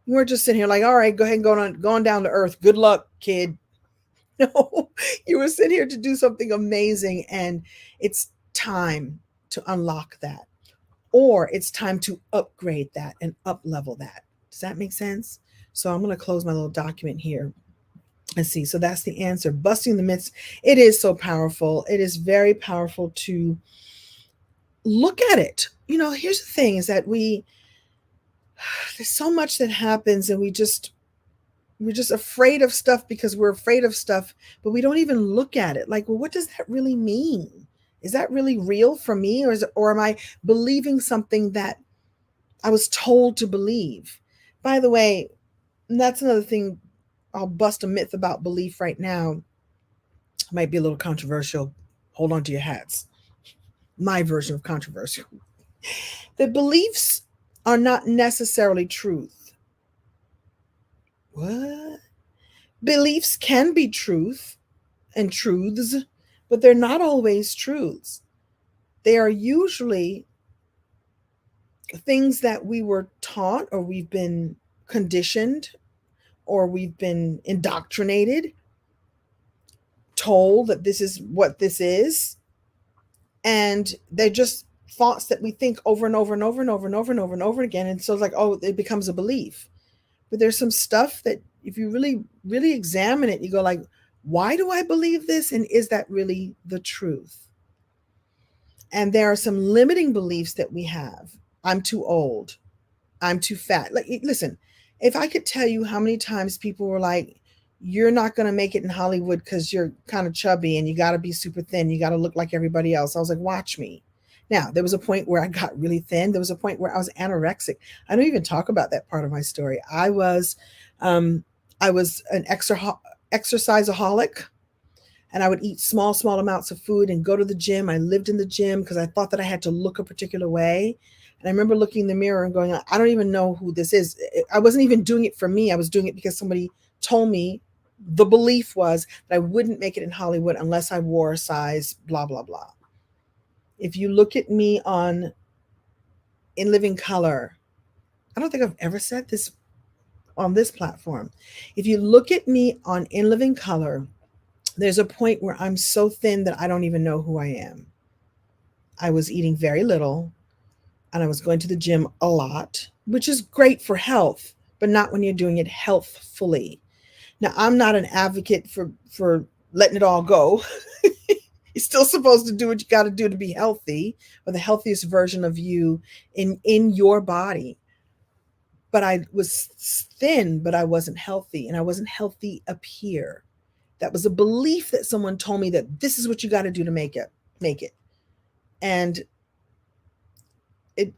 A: You weren't just sitting here like, all right, go ahead and go on down to earth. Good luck, kid. No, you were sent here to do something amazing, and it's time to unlock that, or it's time to upgrade that and up level that. Does that make sense? So I'm going to close my little document here. Let's see. So that's the answer. Busting the myths. It is so powerful. It is very powerful to look at it. Here's the thing is that there's so much that happens, and we're just afraid of stuff because we're afraid of stuff, but we don't even look at it. Like, well, what does that really mean? Is that really real for me? Or am I believing something that I was told to believe? By the way, that's another thing. I'll bust a myth about belief right now. It might be a little controversial. Hold on to your hats. My version of controversial. The beliefs are not necessarily truth. What? Beliefs can be truth and truths, but they're not always truths. They are usually things that we were taught, or we've been conditioned, or we've been indoctrinated, told that this is what this is. And they're just thoughts that we think over and over and over and over and over and over and over again. And so it's like, oh, it becomes a belief. But there's some stuff that if you really, really examine it, you go like, why do I believe this? And is that really the truth? And there are some limiting beliefs that we have. I'm too old. I'm too fat. Like, listen, if I could tell you how many times people were like, you're not going to make it in Hollywood because you're kind of chubby and you got to be super thin. You got to look like everybody else. I was like, watch me. Now, there was a point where I got really thin. There was a point where I was anorexic. I don't even talk about that part of my story. I was an exerciseaholic, and I would eat small amounts of food and go to the gym. I lived in the gym because I thought that I had to look a particular way. And I remember looking in the mirror and going, I don't even know who this is. I wasn't even doing it for me. I was doing it because somebody told me. The belief was that I wouldn't make it in Hollywood unless I wore a size blah, blah, blah. If you look at me In Living Color, I don't think I've ever said this on this platform. If you look at me on In Living Color, there's a point where I'm so thin that I don't even know who I am. I was eating very little, and I was going to the gym a lot, which is great for health, but not when you're doing it healthfully. Now, I'm not an advocate for letting it all go. You're still supposed to do what you got to do to be healthy, or the healthiest version of you in your body. But I was thin, but I wasn't healthy, and I wasn't healthy up here. That was a belief that someone told me, that this is what you got to do to make it. And it,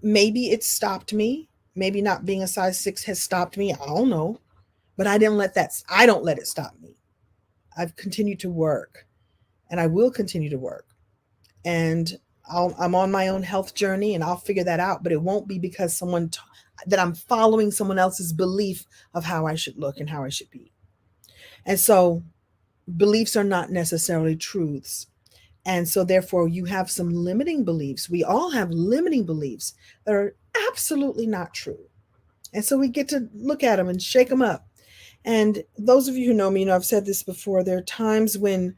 A: maybe it stopped me. Maybe not being a size 6 has stopped me. I don't know. But I don't let it stop me. I've continued to work, and I will continue to work. And I'm on my own health journey, and I'll figure that out. But it won't be because that I'm following someone else's belief of how I should look and how I should be. And so beliefs are not necessarily truths. And so therefore you have some limiting beliefs. We all have limiting beliefs that are absolutely not true. And so we get to look at them and shake them up. And those of you who know me, I've said this before. There are times when,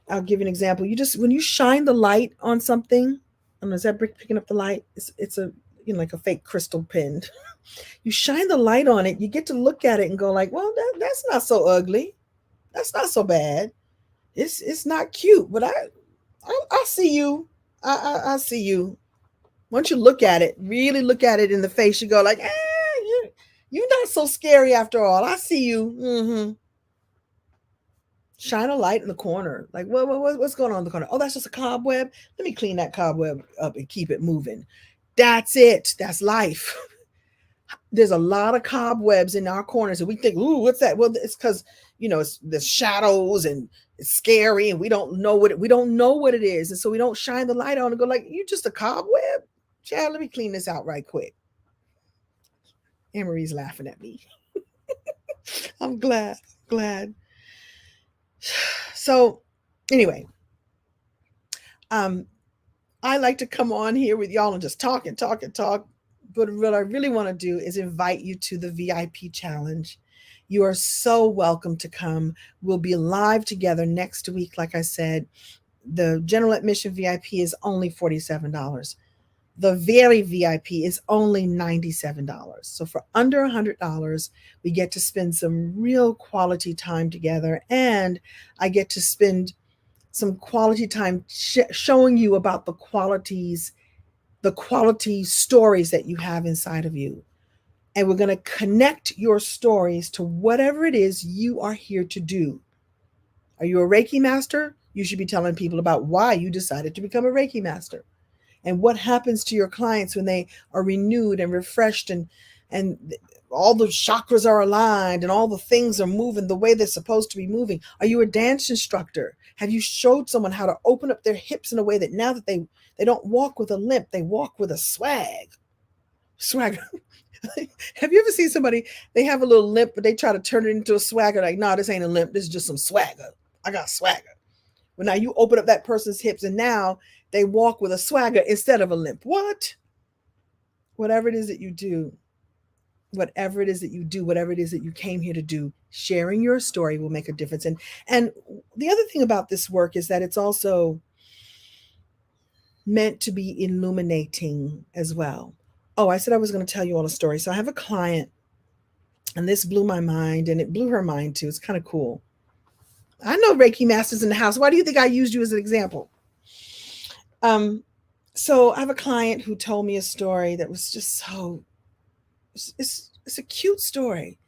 A: I'll give you an example. When you shine the light on something, I don't know, is that brick picking up the light? It's a, like a fake crystal pin. You shine the light on it, you get to look at it and go like, well, that's not so ugly. That's not so bad. It's not cute, but I see you. I see you. Once you look at it, really look at it in the face, you go like, you're not so scary after all. I see you. Mm-hmm. Shine a light in the corner. Like, what's going on in the corner? Oh, that's just a cobweb. Let me clean that cobweb up and keep it moving. That's it. That's life. There's a lot of cobwebs in our corners, and we think, ooh, what's that? Well, it's because it's the shadows, and it's scary, and we don't know what it is, and so we don't shine the light on and go like, you just a cobweb, Chad. Let me clean this out right quick. Anne-Marie's laughing at me. I'm glad. So, anyway, I like to come on here with y'all and just talk and talk and talk. But what I really want to do is invite you to the VIP challenge. You are so welcome to come. We'll be live together next week. Like I said, the general admission VIP is only $47. The very VIP is only $97. So for under $100, we get to spend some real quality time together. And I get to spend some quality time showing you about the quality stories that you have inside of you. And we're going to connect your stories to whatever it is you are here to do. Are you a Reiki master? You should be telling people about why you decided to become a Reiki master, and what happens to your clients when they are renewed and refreshed, and all the chakras are aligned and all the things are moving the way they're supposed to be moving. Are you a dance instructor? Have you showed someone how to open up their hips in a way that now that they don't walk with a limp, they walk with a swagger? Have you ever seen somebody, they have a little limp, but they try to turn it into a swagger? Like, no, this ain't a limp. This is just some swagger. I got swagger. Well, now you open up that person's hips, and now they walk with a swagger instead of a limp. What? Whatever it is that you do, whatever it is that you came here to do, sharing your story will make a difference. And the other thing about this work is that it's also meant to be illuminating as well. Oh, I said I was going to tell you all a story. So I have a client, and this blew my mind, and it blew her mind too. It's kind of cool. I know Reiki masters in the house. Why do you think I used you as an example? So I have a client who told me a story that was just it's a cute story,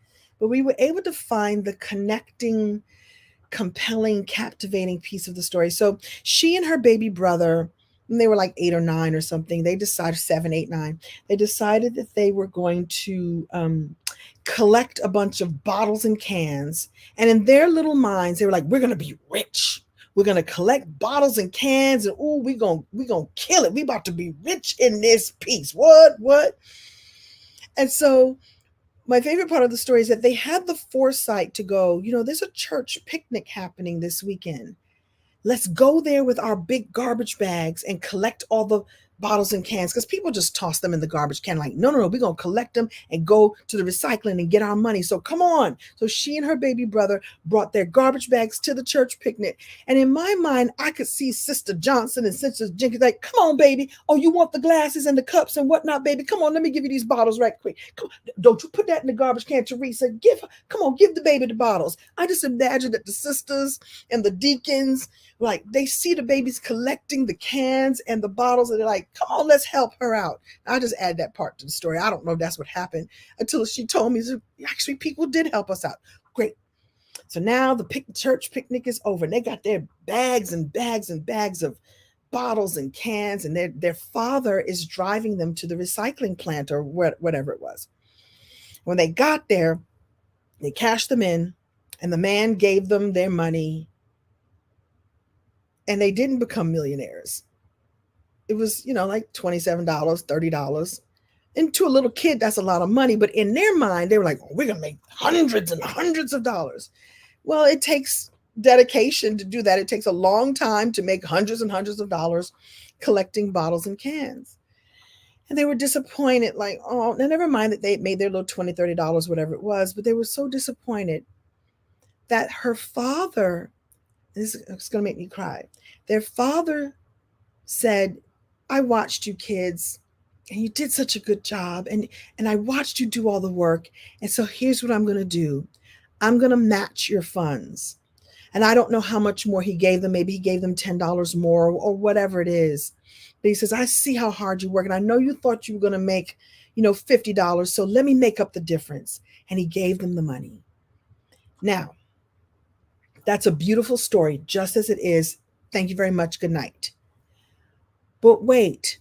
A: but we were able to find the connecting, compelling, captivating piece of the story. So she and her baby brother, when they were like 8 or 9 or something, they decided 7, 8, 9. They decided that they were going to collect a bunch of bottles and cans. And in their little minds, they were like, we're going to be rich. We're going to collect bottles and cans, and we're going to kill it. We about to be rich in this piece. What? And so my favorite part of the story is that they had the foresight to go, there's a church picnic happening this weekend. Let's go there with our big garbage bags and collect all bottles and cans because people just toss them in the garbage can. Like, no, no, no, we're going to collect them and go to the recycling and get our money. So come on. So she and her baby brother brought their garbage bags to the church picnic. And in my mind, I could see Sister Johnson and Sister Jenkins like, come on, baby. Oh, you want the glasses and the cups and whatnot, baby? Come on, let me give you these bottles right quick. Come on. Don't you put that in the garbage can, Teresa. Come on, give the baby the bottles. I just imagine that the sisters and the deacons, like, they see the babies collecting the cans and the bottles, and they're like, come on, let's help her out. I just add that part to the story. I don't know if that's what happened until she told me, actually, people did help us out. Great. So now the church picnic is over, and they got their bags and bags and bags of bottles and cans, and their father is driving them to the recycling plant or whatever it was. When they got there, they cashed them in, and the man gave them their money, and they didn't become millionaires. It was, like $27, $30. And to a little kid, that's a lot of money. But in their mind, they were like, oh, we're going to make hundreds and hundreds of dollars. Well, it takes dedication to do that. It takes a long time to make hundreds and hundreds of dollars collecting bottles and cans. And they were disappointed, like, oh, now never mind that they made their little $20, $30, whatever it was, but they were so disappointed that her father, this is going to make me cry. Their father said, I watched you kids and you did such a good job. And I watched you do all the work. And so here's what I'm going to do. I'm going to match your funds. And I don't know how much more he gave them. Maybe he gave them $10 more or whatever it is. But he says, I see how hard you work. And I know you thought you were going to make, $50. So let me make up the difference. And he gave them the money. Now, that's a beautiful story, just as it is. Thank you very much. Good night. But wait,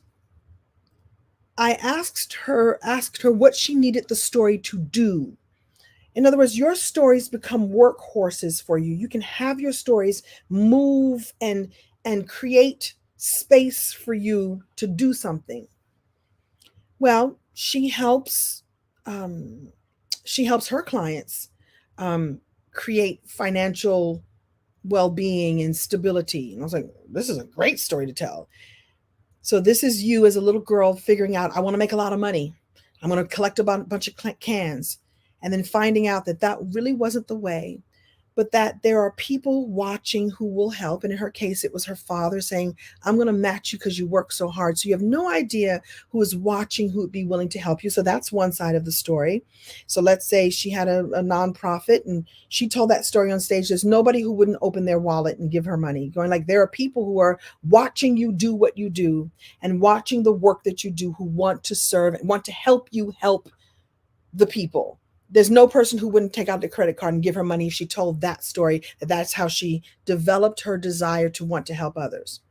A: I asked her what she needed the story to do. In other words, your stories become workhorses for you. You can have your stories move and create space for you to do something. Well, she helps her clients create financial well-being and stability. And I was like, this is a great story to tell. So this is you as a little girl figuring out, I want to make a lot of money. I'm going to collect a bunch of cans. And then finding out that that really wasn't the way, but that there are people watching who will help. And in her case, it was her father saying, I'm going to match you because you work so hard. So you have no idea who is watching, who would be willing to help you. So that's one side of the story. So let's say she had a nonprofit and she told that story on stage. There's nobody who wouldn't open their wallet and give her money, going like, there are people who are watching you do what you do and watching the work that you do, who want to serve and want to help you help the people. There's no person who wouldn't take out the credit card and give her money if she told that story, that's how she developed her desire to want to help others.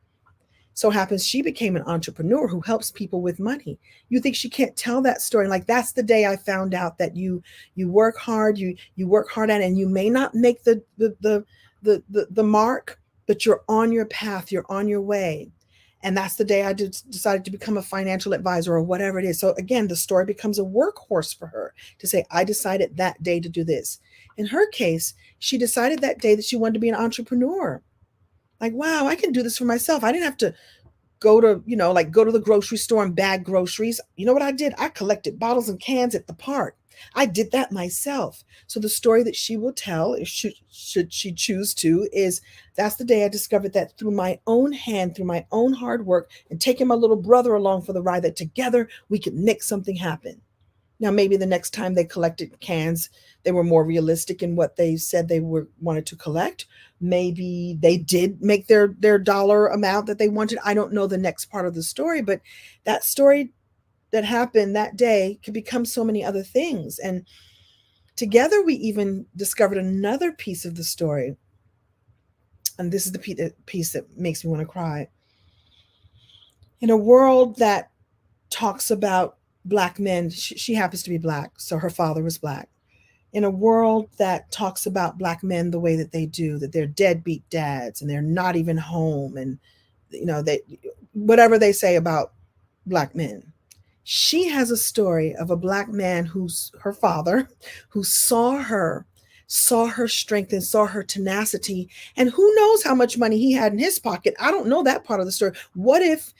A: So happens she became an entrepreneur who helps people with money. You think she can't tell that story? Like, that's the day I found out that you work hard, you work hard at it, and you may not make the mark, but you're on your path, you're on your way. And that's the day I decided to become a financial advisor or whatever it is. So again, the story becomes a workhorse for her to say, I decided that day to do this. In her case, she decided that day that she wanted to be an entrepreneur. Like, wow, I can do this for myself. I didn't have to go to the grocery store and bag groceries. You know what I did? I collected bottles and cans at the park. I did that myself. So the story that she will tell, if should she choose to, is that's the day I discovered that through my own hand, through my own hard work, and taking my little brother along for the ride, that together we could make something happen. Now, maybe the next time they collected cans, they were more realistic in what they said they wanted to collect. Maybe they did make their dollar amount that they wanted. I don't know the next part of the story, but that story that happened that day could become so many other things. And together we even discovered another piece of the story. And this is the piece that makes me want to cry. In a world that talks about Black men, she happens to be Black, so her father was Black. In a world that talks about Black men the way that they do, that they're deadbeat dads and they're not even home, and they, whatever they say about Black men, she has a story of a Black man who's her father, who saw her saw her strength and saw her tenacity. And who knows how much money he had in his pocket? I don't know that part of the story. What if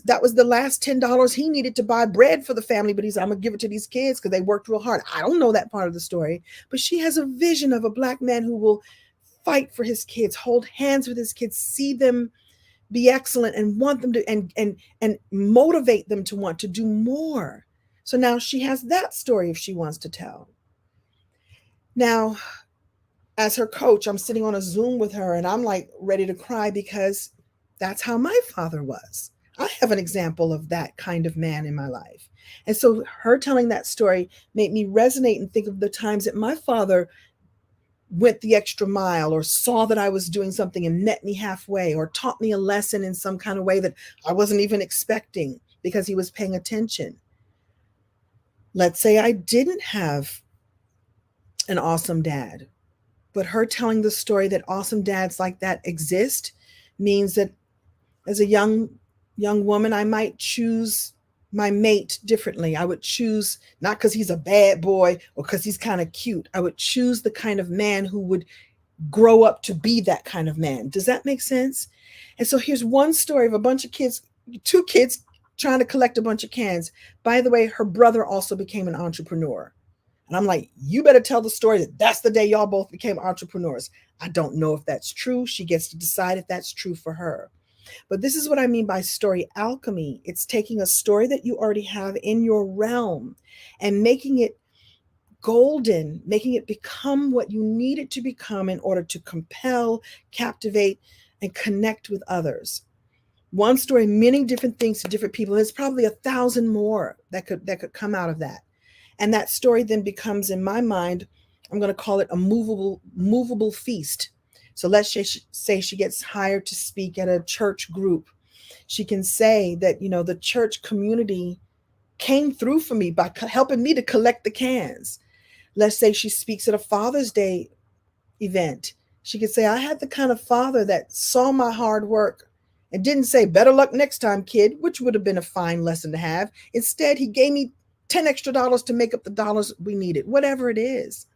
A: that was the last $10 he needed to buy bread for the family, but he's, I'm gonna give it to these kids because they worked real hard. I don't know that part of the story, but she has a vision of a Black man who will fight for his kids, hold hands with his kids, see them be excellent and want them to, and motivate them to want to do more. So now she has that story if she wants to tell. Now, as her coach, I'm sitting on a Zoom with her and I'm like ready to cry because that's how my father was. I have an example of that kind of man in my life. And so her telling that story made me resonate and think of the times that my father went the extra mile or saw that I was doing something and met me halfway or taught me a lesson in some kind of way that I wasn't even expecting because he was paying attention. Let's say I didn't have an awesome dad, but her telling the story that awesome dads like that exist means that as a young woman, I might choose my mate differently. I would choose not because he's a bad boy or because he's kind of cute. I would choose the kind of man who would grow up to be that kind of man. Does that make sense? And so here's one story of a bunch of kids, two kids trying to collect a bunch of cans. By the way, her brother also became an entrepreneur. And I'm like, you better tell the story that that's the day y'all both became entrepreneurs. I don't know if that's true. She gets to decide if that's true for her. But this is what I mean by story alchemy. It's taking a story that you already have in your realm and making it golden, making it become what you need it to become in order to compel, captivate, and connect with others. One story, many different things to different people. There's probably 1,000 more that could come out of that. And that story then becomes, in my mind, I'm going to call it a movable feast. So let's say she gets hired to speak at a church group. She can say that, the church community came through for me by helping me to collect the cans. Let's say she speaks at a Father's Day event. She could say, I had the kind of father that saw my hard work and didn't say, better luck next time, kid, which would have been a fine lesson to have. Instead, he gave me $10 extra to make up the dollars we needed, whatever it is.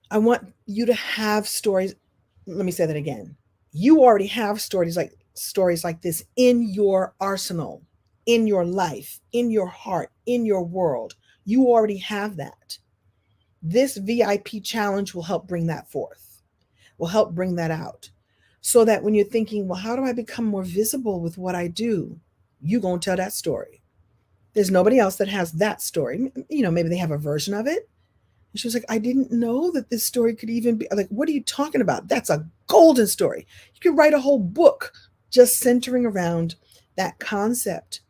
A: I want you to have stories. Let me say that again. You already have stories like this in your arsenal, in your life, in your heart, in your world. You already have that. This VIP challenge will help bring that forth, will help bring that out. So that when you're thinking, well, how do I become more visible with what I do? You're going to tell that story. There's nobody else that has that story. Maybe they have a version of it. And she was like, I didn't know that this story could even be like, what are you talking about? That's a golden story. You could write a whole book just centering around that concept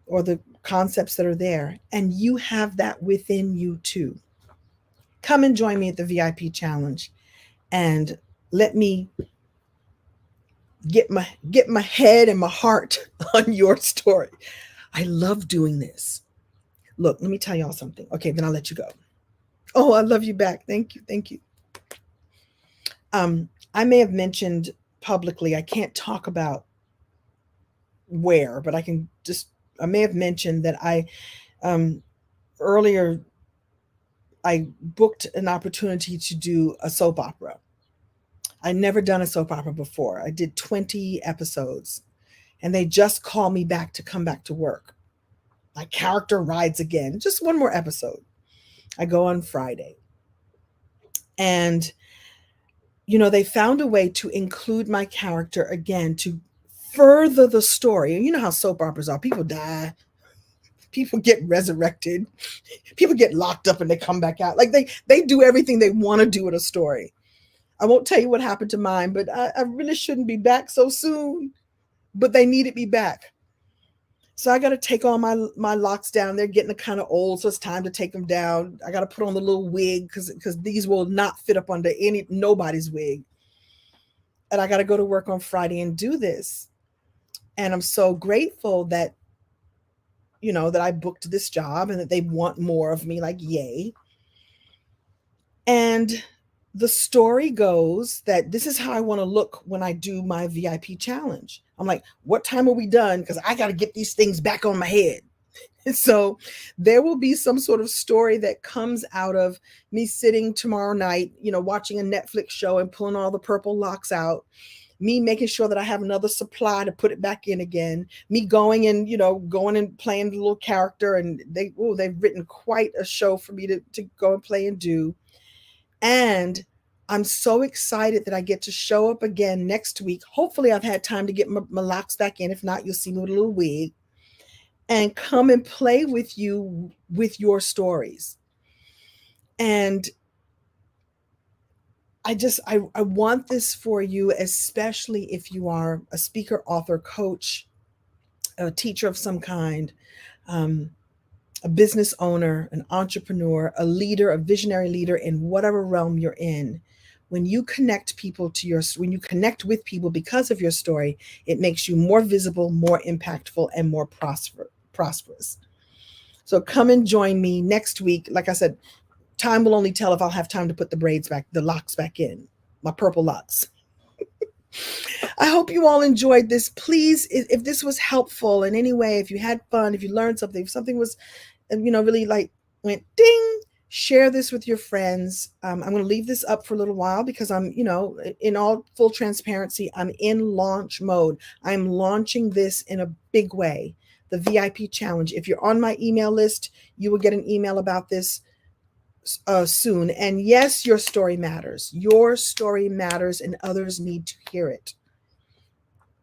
A: or the concepts that are there. And you have that within you too. Come and join me at the VIP challenge and let me get my head and my heart on your story. I love doing this. Look, let me tell y'all something. Okay, then I'll let you go. Oh, I love you back. Thank you. Thank you. I may have mentioned publicly, I can't talk about where, but I may have mentioned that earlier I booked an opportunity to do a soap opera. I'd never done a soap opera before. I did 20 episodes and they just called me back to come back to work. My character rides again, just one more episode. I go on Friday. And, they found a way to include my character again to further the story. And you know how soap operas are. People die. People get resurrected. People get locked up and they come back out. Like they do everything they want to do with a story. I won't tell you what happened to mine, but I really shouldn't be back so soon. But they needed me back. So I got to take all my locks down. They're getting kind of old, so it's time to take them down. I got to put on the little wig because these will not fit up under nobody's wig. And I got to go to work on Friday and do this. And I'm so grateful that, that I booked this job and that they want more of me, like, yay. And the story goes that this is how I want to look when I do my VIP challenge. I'm like, what time are we done? Because I got to get these things back on my head. So there will be some sort of story that comes out of me sitting tomorrow night, watching a Netflix show and pulling all the purple locks out, me making sure that I have another supply to put it back in again, me going and playing the little character. And they've written quite a show for me to go and play and do. And I'm so excited that I get to show up again next week. Hopefully I've had time to get my locks back in. If not, you'll see me with a little wig, and come and play with you with your stories. And I want this for you, especially if you are a speaker, author, coach, a teacher of some kind, um, a business owner, an entrepreneur, a leader, a visionary leader in whatever realm you're in. When you connect when you connect with people because of your story, it makes you more visible, more impactful, and more prosperous. So come and join me next week. Like I said, time will only tell if I'll have time to put the locks back in, my purple locks. I hope you all enjoyed this. Please, if this was helpful in any way, if you had fun, if you learned something, if something was, really like went ding, share this with your friends. I'm going to leave this up for a little while because I'm, in all full transparency, I'm in launch mode. I'm launching this in a big way. The VIP challenge. If you're on my email list, you will get an email about this soon. And yes, your story matters. Your story matters, and others need to hear it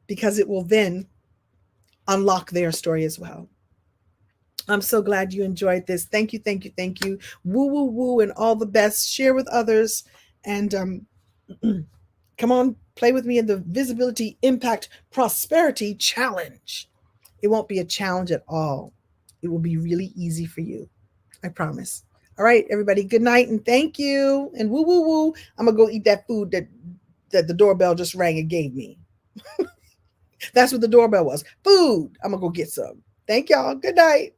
A: because it will then unlock their story as well. I'm so glad you enjoyed this. Thank you, thank you, thank you. Woo, woo, woo, and all the best. Share with others. And come on, play with me in the Visibility Impact Prosperity Challenge. It won't be a challenge at all. It will be really easy for you. I promise. All right, everybody, good night and thank you. And woo, woo, woo. I'm going to go eat that food that the doorbell just rang and gave me. That's what the doorbell was. Food. I'm going to go get some. Thank y'all. Good night.